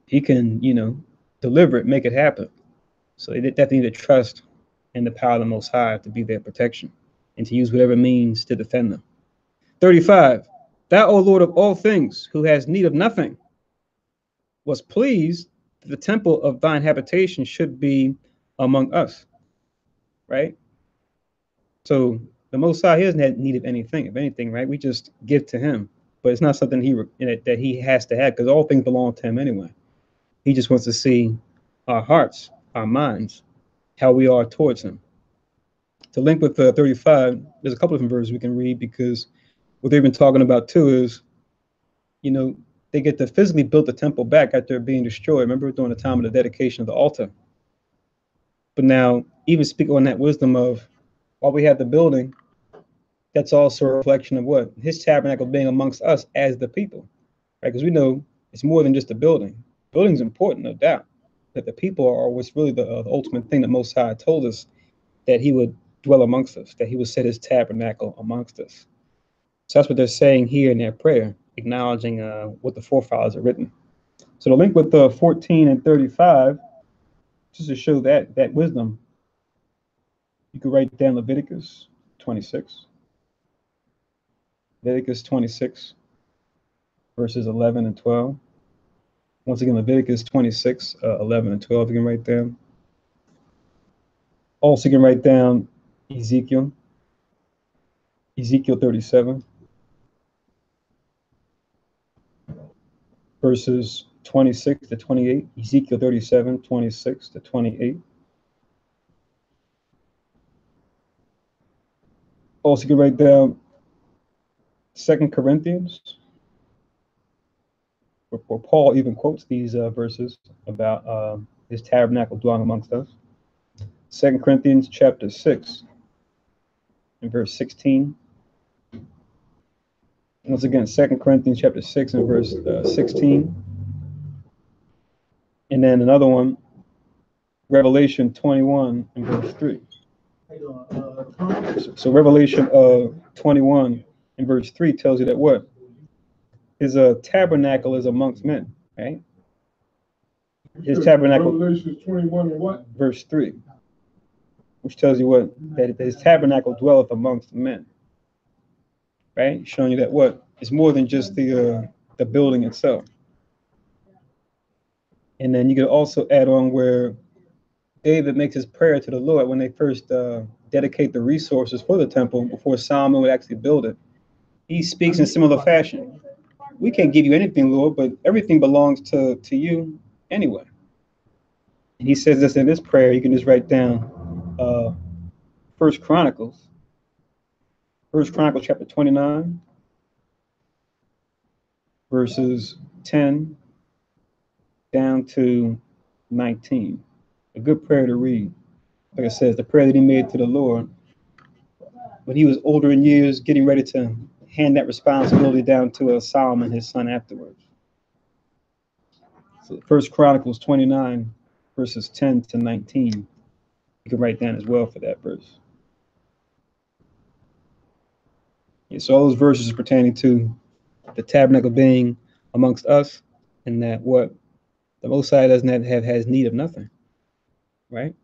He can, deliver it, make it happen. So they definitely need to trust in the power of the Most High to be their protection and to use whatever means to defend them. 35, thou, O Lord of all things, who has need of nothing, was pleased that the temple of thine habitation should be among us. Right? So the Most High, he doesn't have need of anything. If anything, right? We just give to him. But it's not something that he has to have, because all things belong to him anyway. He just wants to see our hearts, our minds, how we are towards him. To link with 35, there's a couple of different verses we can read, because what they've been talking about too is, they get to physically build the temple back after being destroyed. Remember during the time of the dedication of the altar. But now, even speak on that wisdom of, while we have the building, that's also a reflection of what? His tabernacle being amongst us as the people. Right? Because we know it's more than just a building. Building's important, no doubt. But the people are what's really the ultimate thing that Most High told us, that he would dwell amongst us, that he would set his tabernacle amongst us. So that's what they're saying here in their prayer, acknowledging what the forefathers have written. So to link with 14 and 35, just to show that wisdom, you could write down Leviticus 26. Leviticus 26, verses 11 and 12. Once again, Leviticus 26, 11 and 12, you can write down. Also, you can write down Ezekiel 37, verses 26 to 28. Ezekiel 37, 26 to 28. Also, you can write down 2 Corinthians where Paul even quotes these verses about his tabernacle dwelling amongst us. 2 Corinthians chapter 6 and verse 16. Once again, 2 Corinthians chapter 6 and verse 16. And then another one, Revelation 21 and verse 3. So Revelation 21 and verse 3 tells you that what? His tabernacle is amongst men, right? His tabernacle. Revelation 21 and what? Verse 3, which tells you what? That his tabernacle dwelleth amongst men, right? Showing you that what? It's more than just the building itself. And then you could also add on where David makes his prayer to the Lord when they first dedicate the resources for the temple before Solomon would actually build it. He speaks in similar fashion. We can't give you anything, Lord, but everything belongs to you anyway. And he says this in this prayer. You can just write down First Chronicles chapter 29, verses 10 down to 19. A good prayer to read. Like I said, the prayer that he made to the Lord when he was older in years, getting ready to hand that responsibility down to Solomon, his son, afterwards. So First Chronicles 29, verses 10 to 19. You can write down as well for that verse. Yeah, so all those verses are pertaining to the tabernacle being amongst us, and that what the Most High doesn't has need of nothing, right?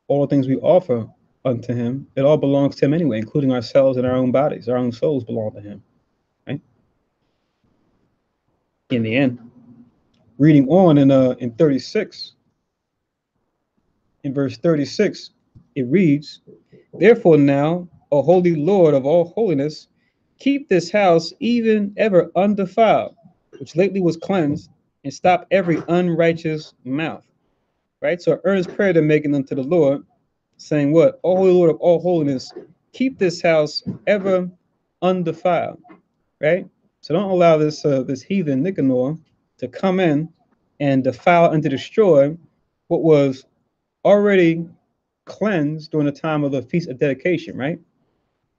All the things we offer unto him, it all belongs to him anyway, including ourselves and our own bodies. Our own souls belong to him, right? In the end. Reading on in 36, in verse 36, it reads, "Therefore now, O holy Lord of all holiness, keep this house even ever undefiled, which lately was cleansed, and stop every unrighteous mouth." Right? So earnest prayer they're making unto the Lord, saying what? "O holy Lord of all holiness, keep this house ever undefiled." Right? So don't allow this heathen Nicanor to come in and defile and to destroy what was already cleansed during the time of the Feast of Dedication, right?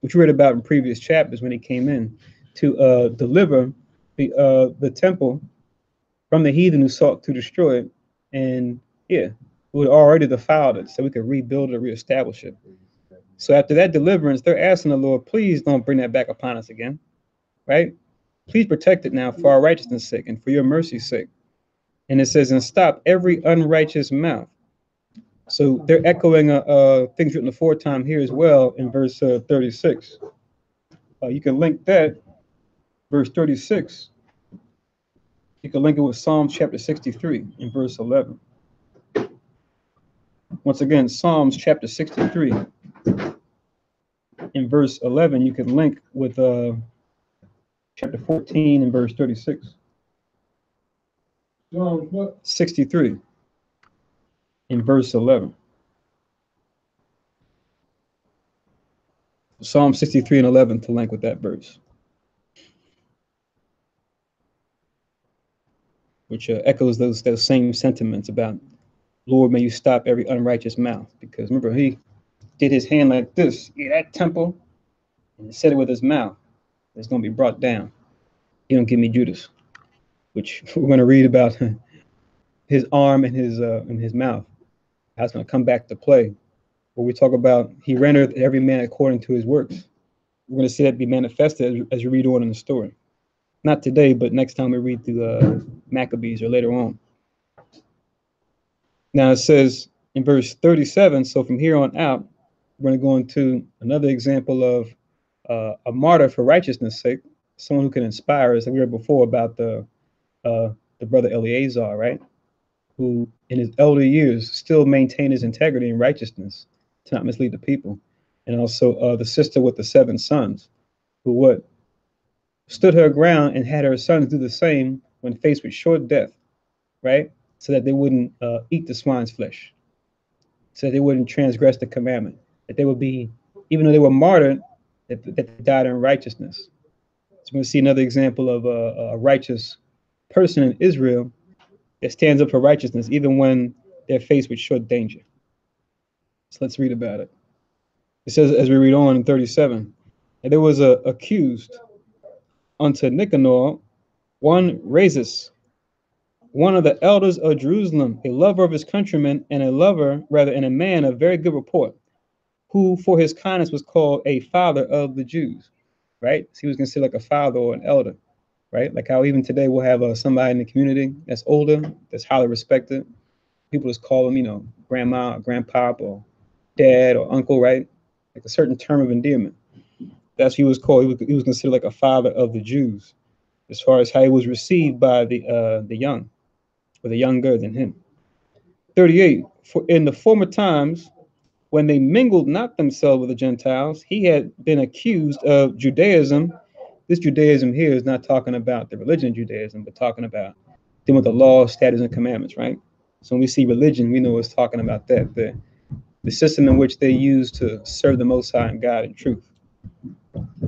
Which we read about in previous chapters when he came in to deliver the temple from the heathen who sought to destroy it. And yeah, we had already defiled it, so we could rebuild it or reestablish it. So after that deliverance, they're asking the Lord, please don't bring that back upon us again, right? Please protect it now for our righteousness' sake and for your mercy's sake. And it says, and stop every unrighteous mouth. So they're echoing things written aforetime here as well in verse 36. You can link that, verse 36. You can link it with Psalms chapter 63 in verse 11. Once again, Psalms chapter 63 in verse 11, you can link with chapter 14 and verse 36. Psalms what? 63 in verse 11. Psalm 63 and 11 to link with that verse, which echoes those same sentiments about, Lord, may you stop every unrighteous mouth. Because remember, he did his hand like this, that temple, and said it with his mouth. It's going to be brought down. He don't give me Judas, which we're going to read about his arm and his mouth. That's going to come back to play, where we talk about he rendered every man according to his works. We're going to see that be manifested as you read on in the story. Not today, but next time we read through Maccabees or later on. Now it says in verse 37, so from here on out, we're going to go into another example of a martyr for righteousness' sake, someone who can inspire us. Like we read before about the brother Eleazar, right? Who in his elder years still maintained his integrity and righteousness to not mislead the people. And also the sister with the 7 sons, who stood her ground and had her sons do the same when faced with short death, right? So that they wouldn't eat the swine's flesh, so that they wouldn't transgress the commandment, that they would be, even though they were martyred, that they died in righteousness. So we're going to see another example of a righteous person in Israel that stands up for righteousness, even when they're faced with short danger. So let's read about it. It says, as we read on in 37, and there was accused unto Nicanor one Rhesus, one of the elders of Jerusalem, a lover of his countrymen, and a man of very good report, who for his kindness was called a father of the Jews, right? So he was considered like a father or an elder, right? Like how even today we'll have somebody in the community that's older, that's highly respected. People just call them, grandma, or grandpa, or dad, or uncle, right? Like a certain term of endearment. That's what he was called. He was considered like a father of the Jews, as far as how he was received by the young, or the younger than him. 38. For in the former times, when they mingled not themselves with the Gentiles, he had been accused of Judaism. This Judaism here is not talking about the religion of Judaism, but talking about dealing with the law, statutes, and commandments, right? So when we see religion, we know it's talking about that, the system in which they use to serve the Most High and God in truth.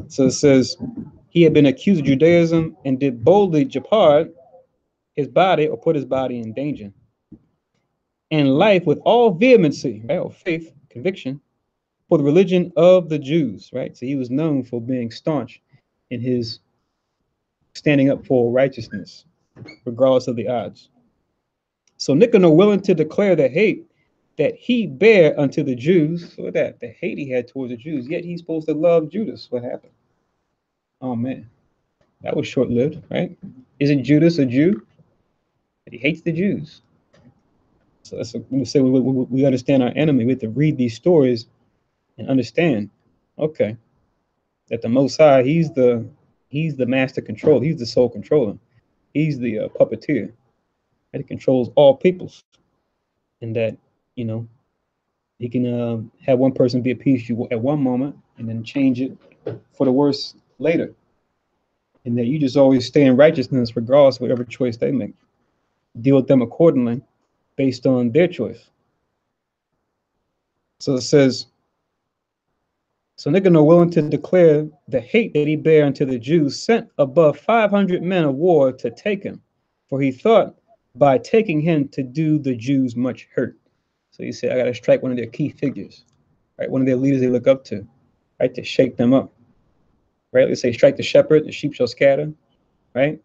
So it says, he had been accused of Judaism and did boldly jeopard his body, or put his body in danger, and life with all vehemency, right, or faith, conviction, for the religion of the Jews, right? So he was known for being staunch in his standing up for righteousness, regardless of the odds. So Nicanor, willing to declare the hate that he bare unto the Jews, so that the hate he had towards the Jews, yet he's supposed to love Judas. What happened? Oh man, that was short-lived, right? Isn't Judas a Jew? But he hates the Jews. So that's when we say we understand our enemy. We have to read these stories and understand, okay, that the Most High, he's the master control. He's the sole controller. He's the puppeteer. That he controls all peoples, and that he can have one person be appeased you at one moment and then change it for the worse later, and that you just always stay in righteousness regardless of whatever choice they make. Deal with them accordingly based on their choice. So it says, so Nicanor, willing to declare the hate that he bare unto the Jews, sent above 500 men of war to take him, for he thought by taking him to do the Jews much hurt. So he said, I got to strike one of their key figures, right? One of their leaders they look up to, right? To shake them up, right? They say, strike the shepherd, the sheep shall scatter, right?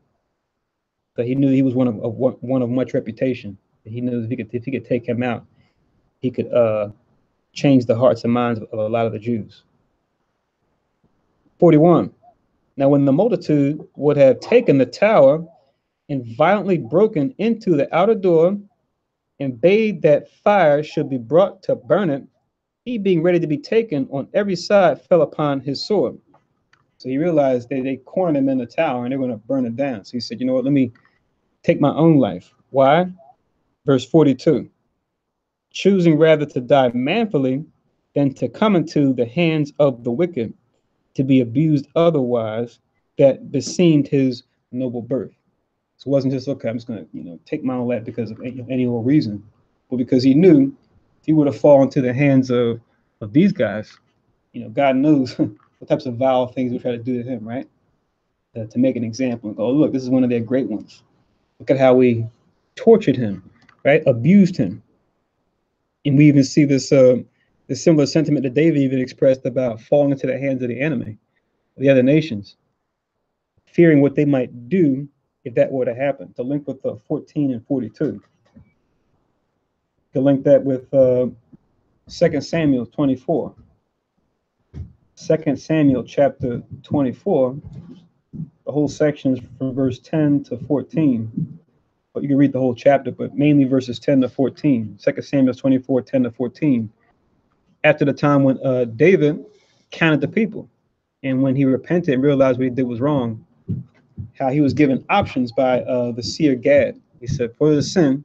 But he knew he was one of much reputation. He knew if he could take him out, he could change the hearts and minds of a lot of the Jews. 41. Now, when the multitude would have taken the tower and violently broken into the outer door and bade that fire should be brought to burn it, he being ready to be taken on every side fell upon his sword. So he realized they cornered him in the tower and they're going to burn it down. So he said, you know what, let me take my own life. Why? Verse 42. Choosing rather to die manfully than to come into the hands of the wicked, to be abused otherwise, that beseemed his noble birth. So it wasn't just, okay, I'm just going to take my own life because of any old reason, but because he knew if he would have fallen into the hands of these guys, God knows what types of vile things we try to do to him, right? To make an example and go, look, this is one of their great ones. Look at how we tortured him, right? Abused him. And we even see this similar sentiment that David even expressed about falling into the hands of the enemy, the other nations, fearing what they might do if that were to happen. To link with 14 and 42. To link that with 2 Samuel 24. 2 Samuel chapter 24. The whole section is from verse 10 to 14. But you can read the whole chapter, but mainly verses 10 to 14. 2 Samuel 24, 10 to 14. After the time when David counted the people, and when he repented and realized what he did was wrong, how he was given options by the seer Gad. He said, for the sin,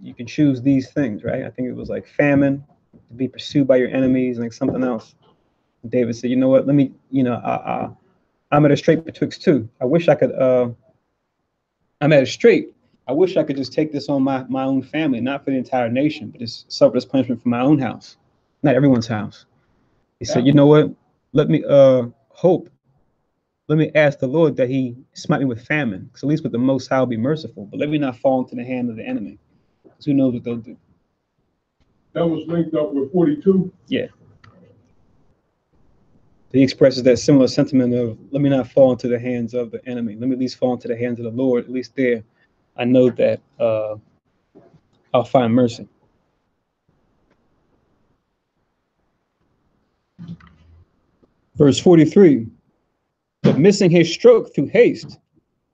you can choose these things, right? I think it was like famine, to be pursued by your enemies, and like something else. David said, you know what, let me, I'm at a strait betwixt two. I wish I could, I'm at a strait. I wish I could just take this on my own family, not for the entire nation, but just suffer this punishment for my own house, not everyone's house. He said, you know what, let me hope let me ask the Lord that he smite me with famine, because at least with the Most High I'll be merciful, but let me not fall into the hand of the enemy, because who knows what they'll do. That was linked up with 42. Yeah. He expresses that similar sentiment of, let me not fall into the hands of the enemy. Let me at least fall into the hands of the Lord. At least there, I know that I'll find mercy. Verse 43, but missing his stroke through haste.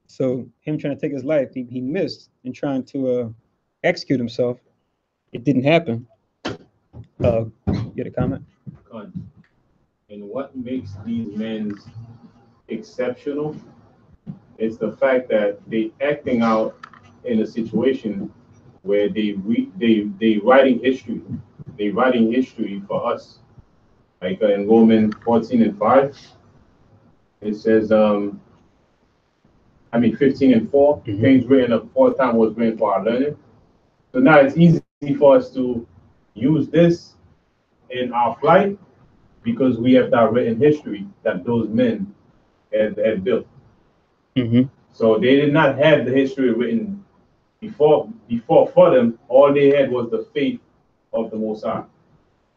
So him trying to take his life, he missed in trying to execute himself. It didn't happen. You get a comment? And what makes these men exceptional is the fact that they acting out in a situation where they writing history. They writing history for us. Like in Romans 14:5, it says, 15 and 4, things written aforetime was written for our learning. So now it's easy for us to use this in our flight because we have that written history that those men had built. So they did not have the history written before for them. All they had was the faith of the Most High.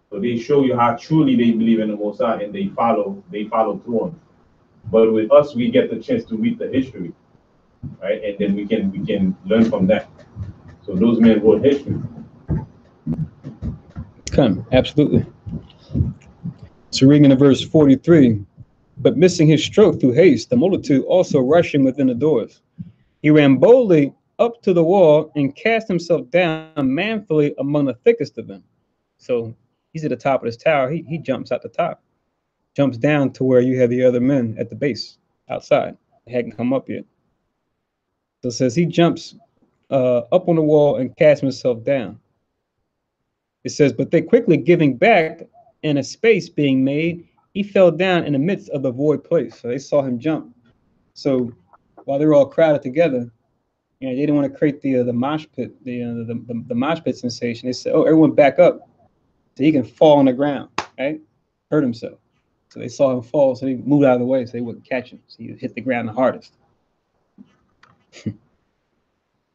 So they show you how truly they believe in the Most High and they follow through on it. But with us, we get the chance to read the history, right? And then we can learn from that. So those men wrote history. Come, absolutely. So reading in verse 43, but missing his stroke through haste, the multitude also rushing within the doors. He ran boldly up to the wall and cast himself down manfully among the thickest of them. So he's at the top of this tower. He jumps out the top, jumps down to where you have the other men at the base outside. They hadn't come up yet. So it says he jumps up on the wall and casts himself down. It says, but they quickly giving back and a space being made, he fell down in the midst of the void place. So they saw him jump. So while they were all crowded together, they didn't want to create the mosh pit, the mosh pit sensation. They said, oh, everyone back up so he can fall on the ground, right? Hurt himself. So they saw him fall, so they moved out of the way so they wouldn't catch him. So he hit the ground the hardest.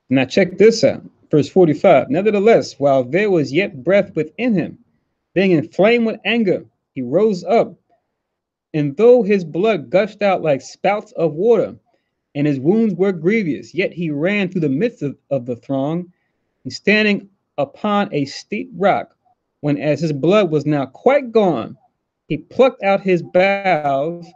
Now check this out. Verse 45, nevertheless, while there was yet breath within him, being inflamed with anger, he rose up, and though his blood gushed out like spouts of water, and his wounds were grievous, yet he ran through the midst of the throng, and standing upon a steep rock, when as his blood was now quite gone, he plucked out his bowels,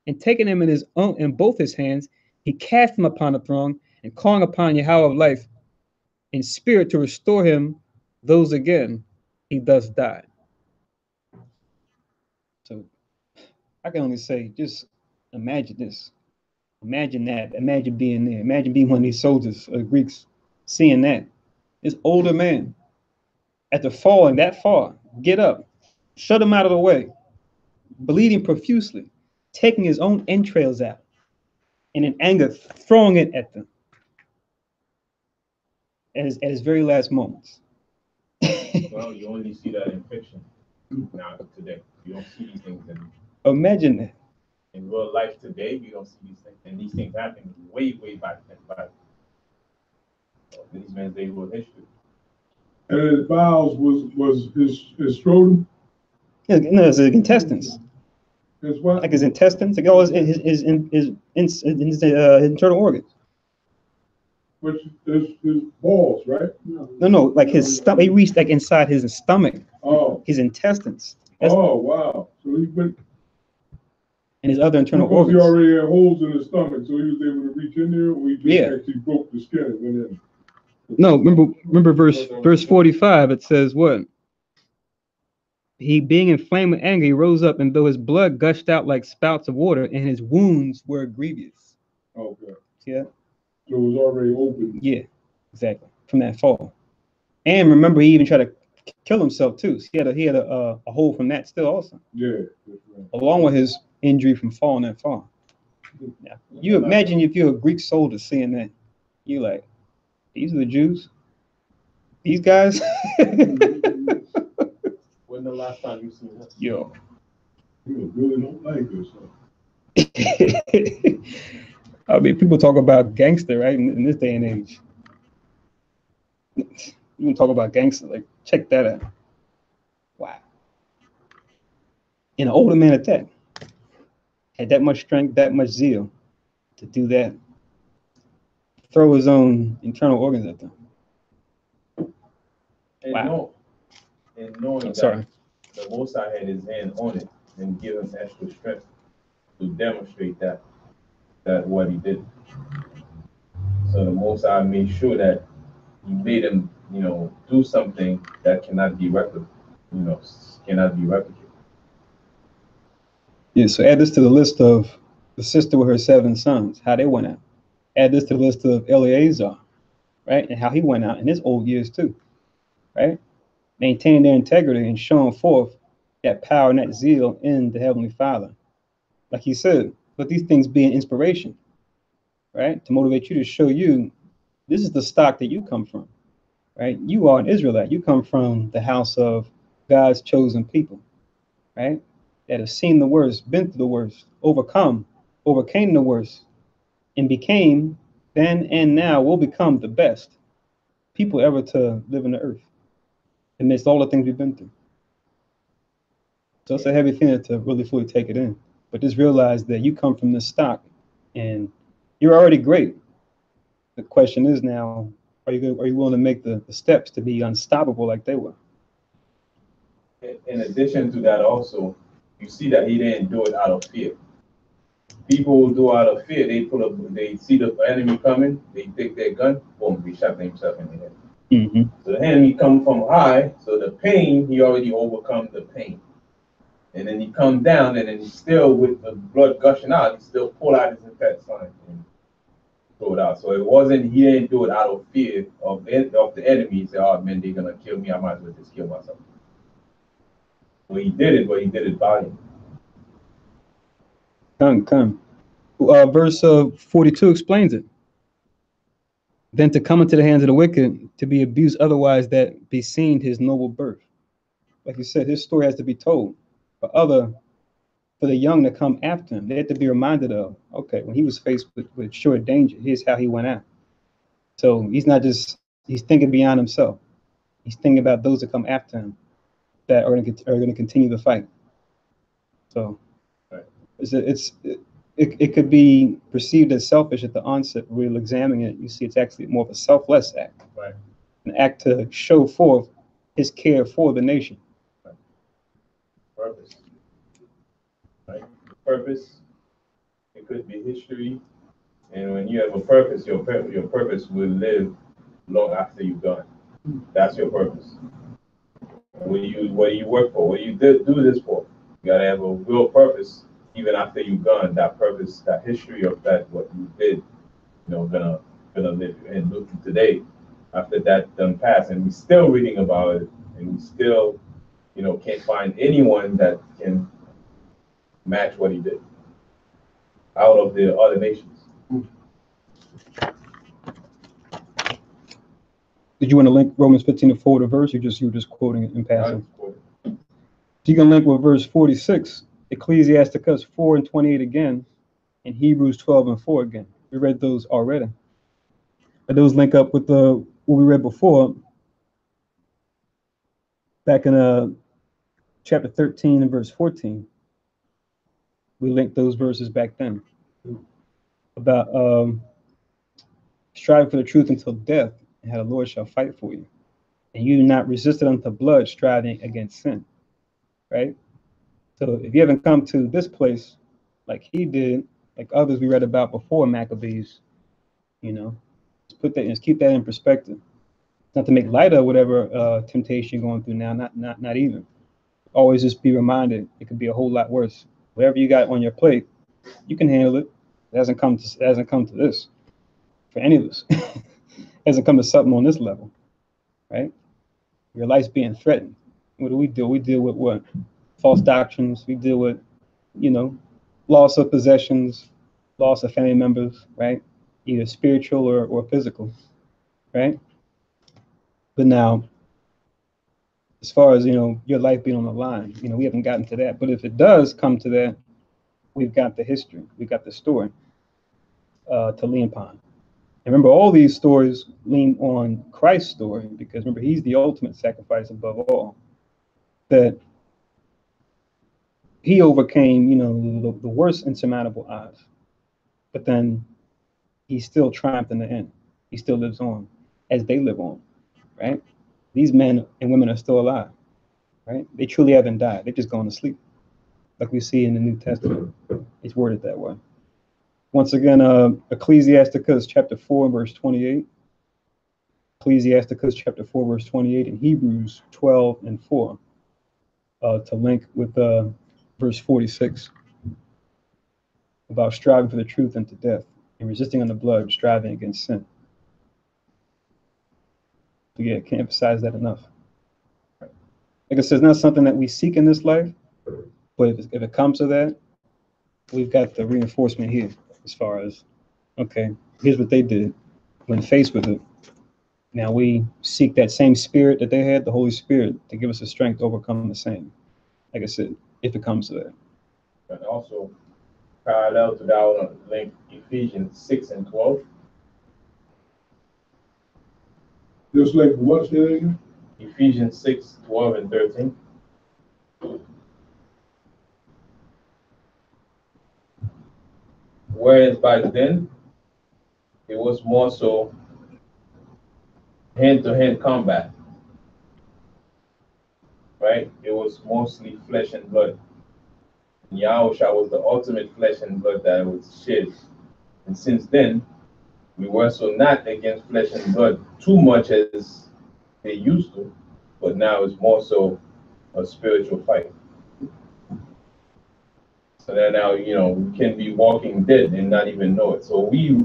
and taking him in both his hands, he cast him upon the throng, and calling upon Yahweh of life, in spirit to restore him those again, he thus died. So I can only say, just imagine this. Imagine that. Imagine being there. Imagine being one of these soldiers or Greeks, seeing that. This older man, after falling that far, get up, shut him out of the way, bleeding profusely, taking his own entrails out, and in anger, throwing it at them at his very last moments. Well, you only see that in fiction now today. You don't see these things Imagine that. in real life today. You don't see these things, and these things happen way back then. But these men, they wrote history. And his bowels was his scrotum. No, it's his intestines. His what? Like his intestines, like all his internal organs. Which his balls, right? No, like his stomach. He reached like inside his stomach. Oh. His intestines. Oh, wow. So he went. And his other internal Because organs. he already had holes in his stomach, so he was able to reach in there, or he just actually broke the skin and went in. No, remember verse 45. It says what? He, being inflamed with anger, he rose up, and though his blood gushed out like spouts of water, and his wounds were grievous. Okay. Yeah. So it was already open. Yeah, exactly. From that fall. And remember, he even tried to kill himself too. So he had a hole from that still also. Yeah. That's right. Along with his injury from falling that far. Yeah. You imagine if you're a Greek soldier seeing that, you like, these are the Jews. These guys. When the last time you seen this? Yo. You really don't like this. I mean, people talk about gangster, right? In this day and age, you can talk about gangster. Like, check that out. Wow. And an older man at that had that much strength, that much zeal to do that. Throw his own internal organs at them. And Wow. knowing I'm that sorry. the Most High had his hand on it and give him extra strength to demonstrate that what he did. So the Most High made sure that he made him, do something that cannot be replicated. Yeah, so add this to the list of the sister with her 7 sons, how they went out. Add this to the list of Eleazar, right? And how he went out in his old years too, right? Maintaining their integrity and showing forth that power and that zeal in the Heavenly Father. Like he said, let these things be an inspiration, right? To motivate you, to show you this is the stock that you come from, right? You are an Israelite. You come from the house of God's chosen people, right? That have seen the worst, been through the worst, overcame the worst, and became, then and now will become the best people ever to live on the earth amidst all the things we've been through. So it's a heavy thing to really fully take it in. But just realize that you come from this stock and you're already great. The question is now, are you willing to make the steps to be unstoppable like they were? In addition to that, also, you see that he didn't do it out of fear. People who do out of fear, they see the enemy coming, they take their gun, boom, they shot themselves in the head. Mm-hmm. So the enemy come from high, so the pain, he already overcome the pain. And then he come down, and then he still, with the blood gushing out, he still pull out his infect sign and throw it out. So he didn't do it out of fear of the enemy. He said, oh man, they're gonna kill me, I might as well just kill myself. Well, he did it, but he did it valiantly. Come. Verse 42 explains it. Then to come into the hands of the wicked, to be abused otherwise that beseemed his noble birth. Like you said, his story has to be told for the young to come after him. They had to be reminded of, okay, when he was faced with sure danger, here's how he went out. So he's thinking beyond himself. He's thinking about those that come after him that are going to continue the fight. So it could be perceived as selfish at the onset. We're examining it. You see, it's actually more of a selfless act, Right. An act to show forth his care for the nation. Right. Purpose. Right. Purpose. It could be history, and when you have a purpose, your purpose will live long after you're gone. That's your purpose. What do you work for? What do you do this for? You gotta have a real purpose even after you're gone. That purpose, that history of that what you did, gonna live and look today after that done passed, and we're still reading about it, and we still, can't find anyone that can match what he did out of the other nations. Did you want to link Romans 15 to 4 to verse? You were just quoting it in passing. So you can link with verse 46, Ecclesiasticus 4 and 28 again, and Hebrews 12 and 4 again. We read those already. But those link up with what we read before, back in chapter 13 and verse 14. We linked those verses back then about striving for the truth until death, and how the Lord shall fight for you. And you do not resist it unto blood, striving against sin. Right? So if you haven't come to this place like he did, like others we read about before Maccabees, let's keep that in perspective. Not to make light of whatever temptation you're going through now, not even. Always just be reminded it could be a whole lot worse. Whatever you got on your plate, you can handle it. It hasn't come to this for any of us. It hasn't come to something on this level, right? Your life's being threatened. What do? We deal with what? False doctrines. We deal with, loss of possessions, loss of family members, right? Either spiritual or physical, right? But now, as far as, your life being on the line, we haven't gotten to that. But if it does come to that, we've got the history, we've got the story to lean upon. And remember, all these stories lean on Christ's story, because remember, he's the ultimate sacrifice above all. That he overcame, the worst insurmountable odds, but then he still triumphed in the end. He still lives on as they live on, right? These men and women are still alive, right? They truly haven't died. They're just gone to sleep, like we see in the New Testament. It's worded that way. Once again, Ecclesiasticus chapter 4, verse 28. Ecclesiasticus chapter 4, verse 28, and Hebrews 12 and 4 to link with verse 46 about striving for the truth unto death and resisting on the blood, striving against sin. But yeah, can't emphasize that enough. Like I said, it's not something that we seek in this life, but if it comes to that, we've got the reinforcement here as far as, okay, here's what they did when faced with it. Now we seek that same spirit that they had, the Holy Spirit, to give us the strength to overcome the same. Like I said, if it comes to that. And also, parallel to that, I want to link Ephesians 6 and 12. Just like what's there again? Ephesians 6, 12 and 13. Whereas back then, it was more so hand-to-hand combat, right? It was mostly flesh and blood. And Yahusha was the ultimate flesh and blood that was shed. And since then, we were so not against flesh and blood too much as they used to, but now it's more so a spiritual fight. So that now, we can be walking dead and not even know it. So we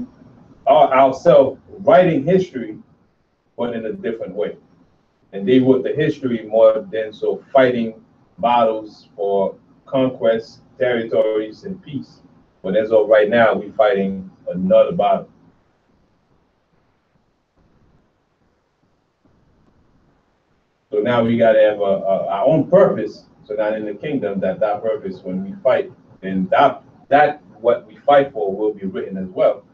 are ourselves writing history, but in a different way. And they wrote the history more than so fighting battles for conquest, territories, and peace. But as of right now, we're fighting another battle. So now we got to have our own purpose. So that in the kingdom, that purpose, when we fight, then that what we fight for will be written as well,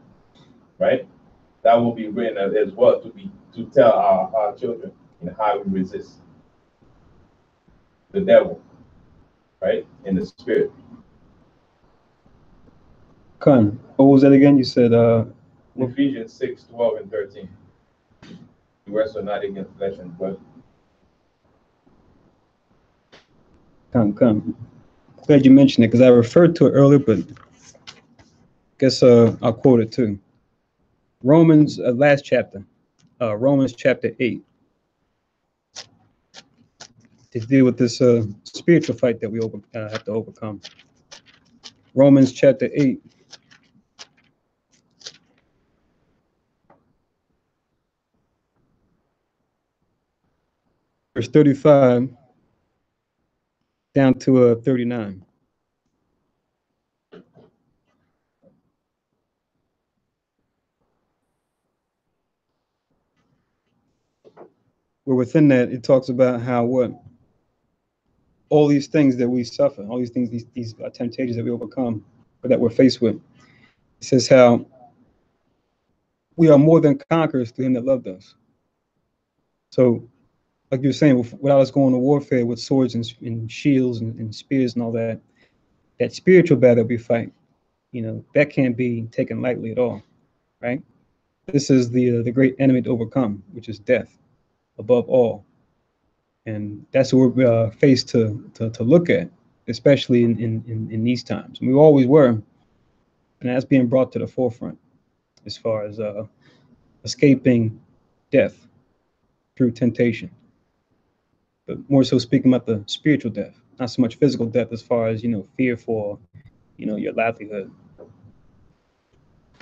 right? That will be written as well to tell our children how we resist the devil, right? In the spirit. Con, what was that again? You said Ephesians 6, 12 and 13. We wrestle not against flesh and blood. Come. Glad you mentioned it, because I referred to it earlier, but I guess I'll quote it too. Romans, last chapter, Romans chapter 8, to deal with this spiritual fight that we have to overcome. Romans chapter 8. Verse 35 down to 39. Where within that, it talks about how all these things that we suffer, all these things, these temptations that we overcome, or that we're faced with. It says how we are more than conquerors through him that loved us. So, like you were saying, without us going to warfare with swords and shields and spears and all that, that spiritual battle we fight, that can't be taken lightly at all, right? This is the great enemy to overcome, which is death, above all. And that's what we're faced to look at, especially in these times. And we always were, and that's being brought to the forefront as far as escaping death through temptation. But more so speaking about the spiritual death, not so much physical death as far as, fear for, your livelihood.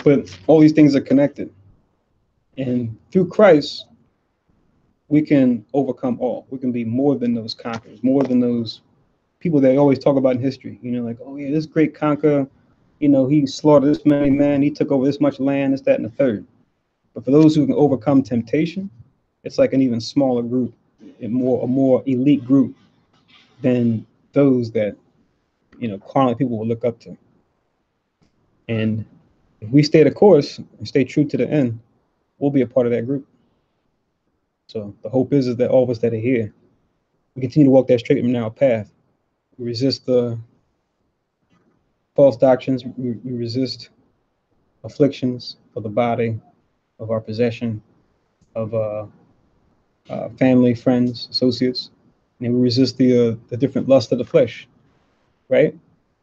But all these things are connected. And through Christ, we can overcome all. We can be more than those conquerors, more than those people that always talk about in history. Like, oh yeah, this great conqueror, he slaughtered this many men, he took over this much land, this, that, and the third. But for those who can overcome temptation, it's like an even smaller group, a more elite group than those that, carnal people will look up to. And if we stay the course and stay true to the end, we'll be a part of that group. So the hope is that all of us that are here, we continue to walk that straight and narrow path. We resist the false doctrines. We resist afflictions of the body, of our possession, of family, friends, associates, and we resist the different lusts of the flesh, right?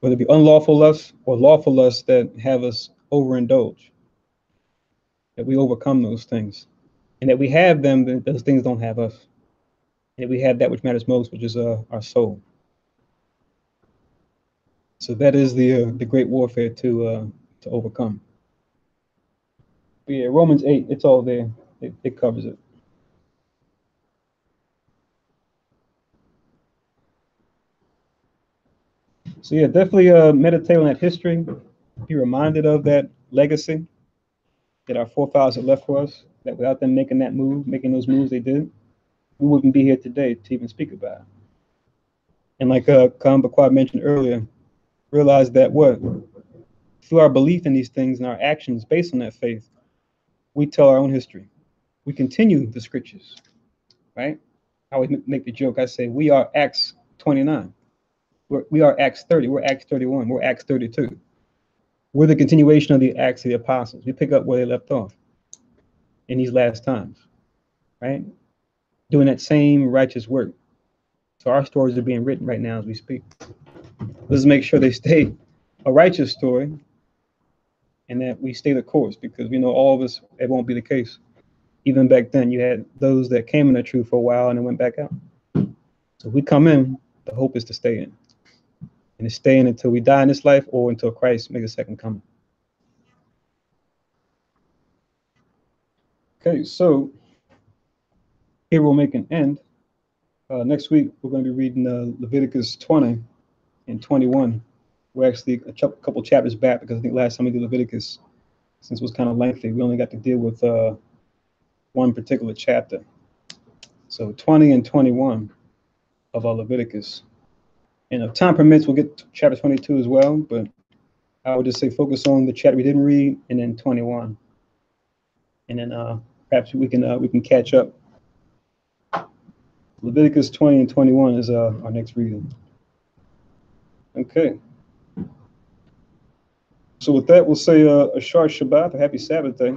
Whether it be unlawful lusts or lawful lusts that have us overindulge, that we overcome those things, and that we have them, that those things don't have us, and that we have that which matters most, which is our soul. So that is the great warfare to overcome. But yeah, Romans 8, it's all there. It covers it. So yeah, definitely meditate on that history. Be reminded of that legacy that our forefathers had left for us. That without them making those moves they did, we wouldn't be here today to even speak about it. And like Khan Bakwa mentioned earlier, realize that through our belief in these things and our actions based on that faith, we tell our own history. We continue the scriptures, right? I always make the joke. I say we are Acts 29. We are Acts 30. We're Acts 31. We're Acts 32. We're the continuation of the Acts of the Apostles. We pick up where they left off in these last times, right? Doing that same righteous work. So our stories are being written right now as we speak. Let's make sure they stay a righteous story and that we stay the course, because we know all of us, it won't be the case. Even back then, you had those that came in the truth for a while and then went back out. So if we come in, the hope is to stay in. And to stay in until we die in this life or until Christ makes a second coming. Okay, so here we'll make an end. Next week, we're going to be reading Leviticus 20 and 21. We're actually a couple chapters back, because I think last time we did Leviticus, since it was kind of lengthy, we only got to deal with one particular chapter. So 20 and 21 of our Leviticus. And if time permits, we'll get to chapter 22 as well, but I would just say focus on the chapter we didn't read, and then 21. And then perhaps we can catch up. Leviticus 20 and 21 is our next reading. Okay. So with that, we'll say a short Shabbat, a happy Sabbath day.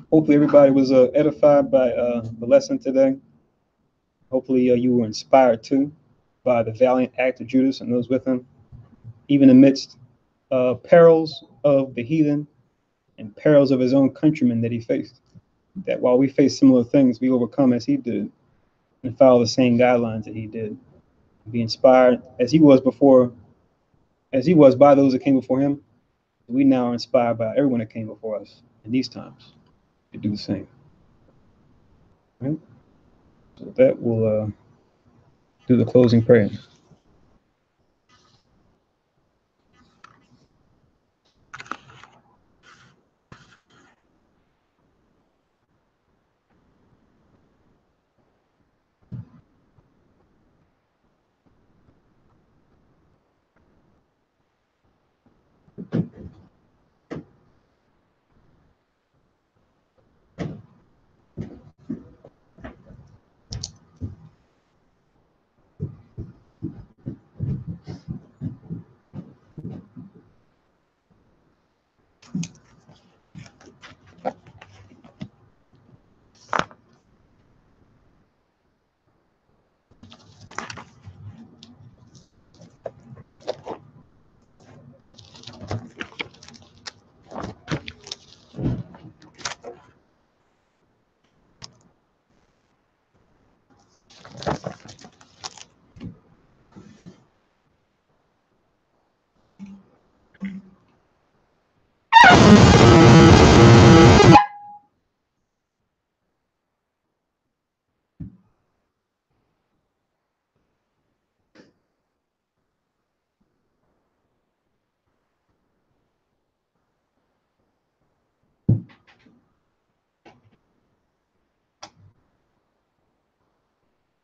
Hopefully everybody was edified by the lesson today. Hopefully you were inspired too by the valiant act of Judas and those with him, even amidst perils of the heathen and perils of his own countrymen that he faced. That while we face similar things, we overcome as he did and follow the same guidelines that he did. Be inspired as he was by those that came before him. We now are inspired by everyone that came before us in these times to do the same. Right? So with that, we'll do the closing prayer.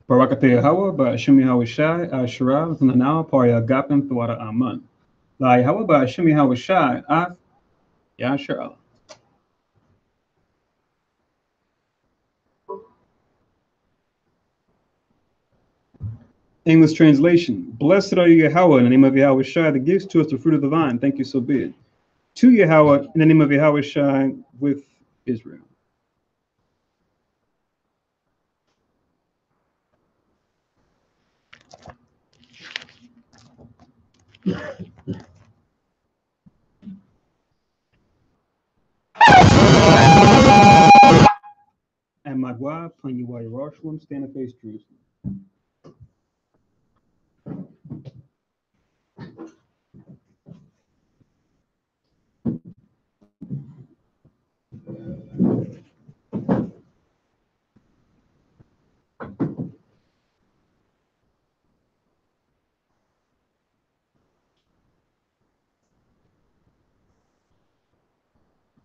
Barakateh Hawa, Ba'ashimi Hawashai, Ashura, Nanao, Pari Agapim, Thwara Aman. La Yahweh Ba'Hashem Yahweh Shai Af Yasher Allah. English translation. Blessed are you, Yahweh, in the name of Yahweh Shai, that gives to us the fruit of the vine. Thank you, so be it. To Yahweh, in the name of Yahweh Shai, with Israel. And Magua, Panyua Yerushalayim, stand and face Jerusalem.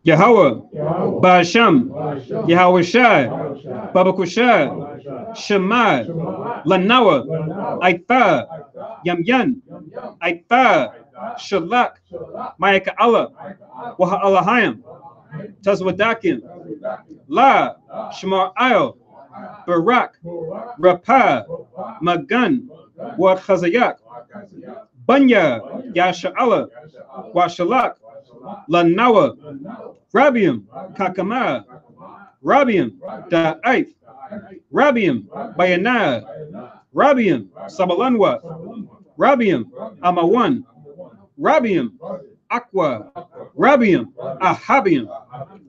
Yahweh, Ba'Hashem, Yahweh Shai, Babakushai, Shemai, Lanawa, Aitha, Yamyan, Aitha, Shalak, Mayaka Allah, Waha Allahayim, Tazwadakim, La, Shemar Ayel, Barak, Rapah, Magan, Wa Chazayak, Banya, Yasha Allah, Washalak, Lanawa, Rabium, Kakama, Rabium, Da'aif, Rabium, Bayana, Rabium, Sabalanwa, Rabium, Amawan, Rabium, Aqua, Rabium, Ahabium,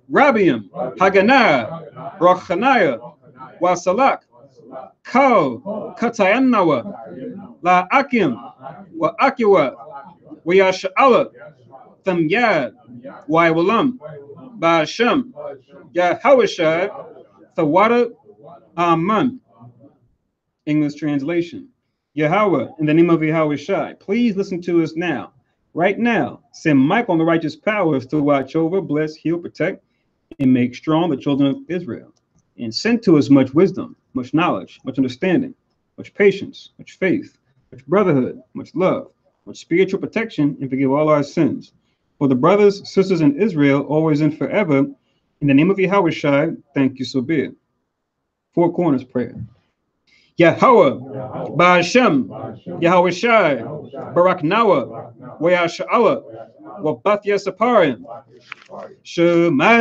Rabium, Hagana, Rochanaya, Wasalak, Kal, Katayanawa, La Akim, Wa Akiwa, Wayasha'ala, Thamyad, Waiwalam, Ba'Hashem, Yahawashai, Thawada, Aman. English translation. Yahweh, in the name of Yahweh Shai, please listen to us now. Right now, send Michael and the righteous powers to watch over, bless, heal, protect, and make strong the children of Israel. And send to us much wisdom, much knowledge, much understanding, much patience, much faith, much brotherhood, much love, much spiritual protection, and forgive all our sins. For the brothers, sisters in Israel, always and forever, in the name of Yahweh Shai, thank you, so be it. Four corners prayer. Yahweh, Ba'Hashem, Yahweh Shai, Barak Nawa, Wayash Allah, Wabath Yasaparim, Shemai,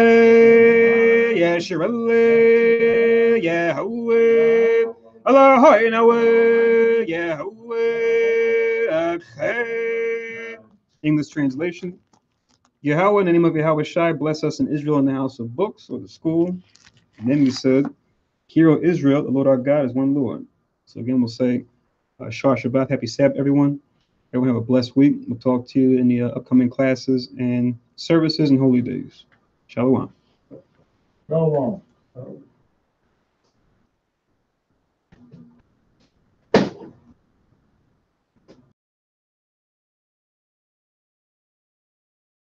Yasharale, Yahweh, Allah, Yahweh, Yahweh, Akhay. English translation. Yahweh, in the name of Yahweh Shai, bless us in Israel in the house of books or the school. And then we said, Hear, O Israel, the Lord our God is one Lord. So again, we'll say, Shah Shabbat, happy Sabbath, everyone. Everyone have a blessed week. We'll talk to you in the upcoming classes and services and holy days. Shalom. Shalom.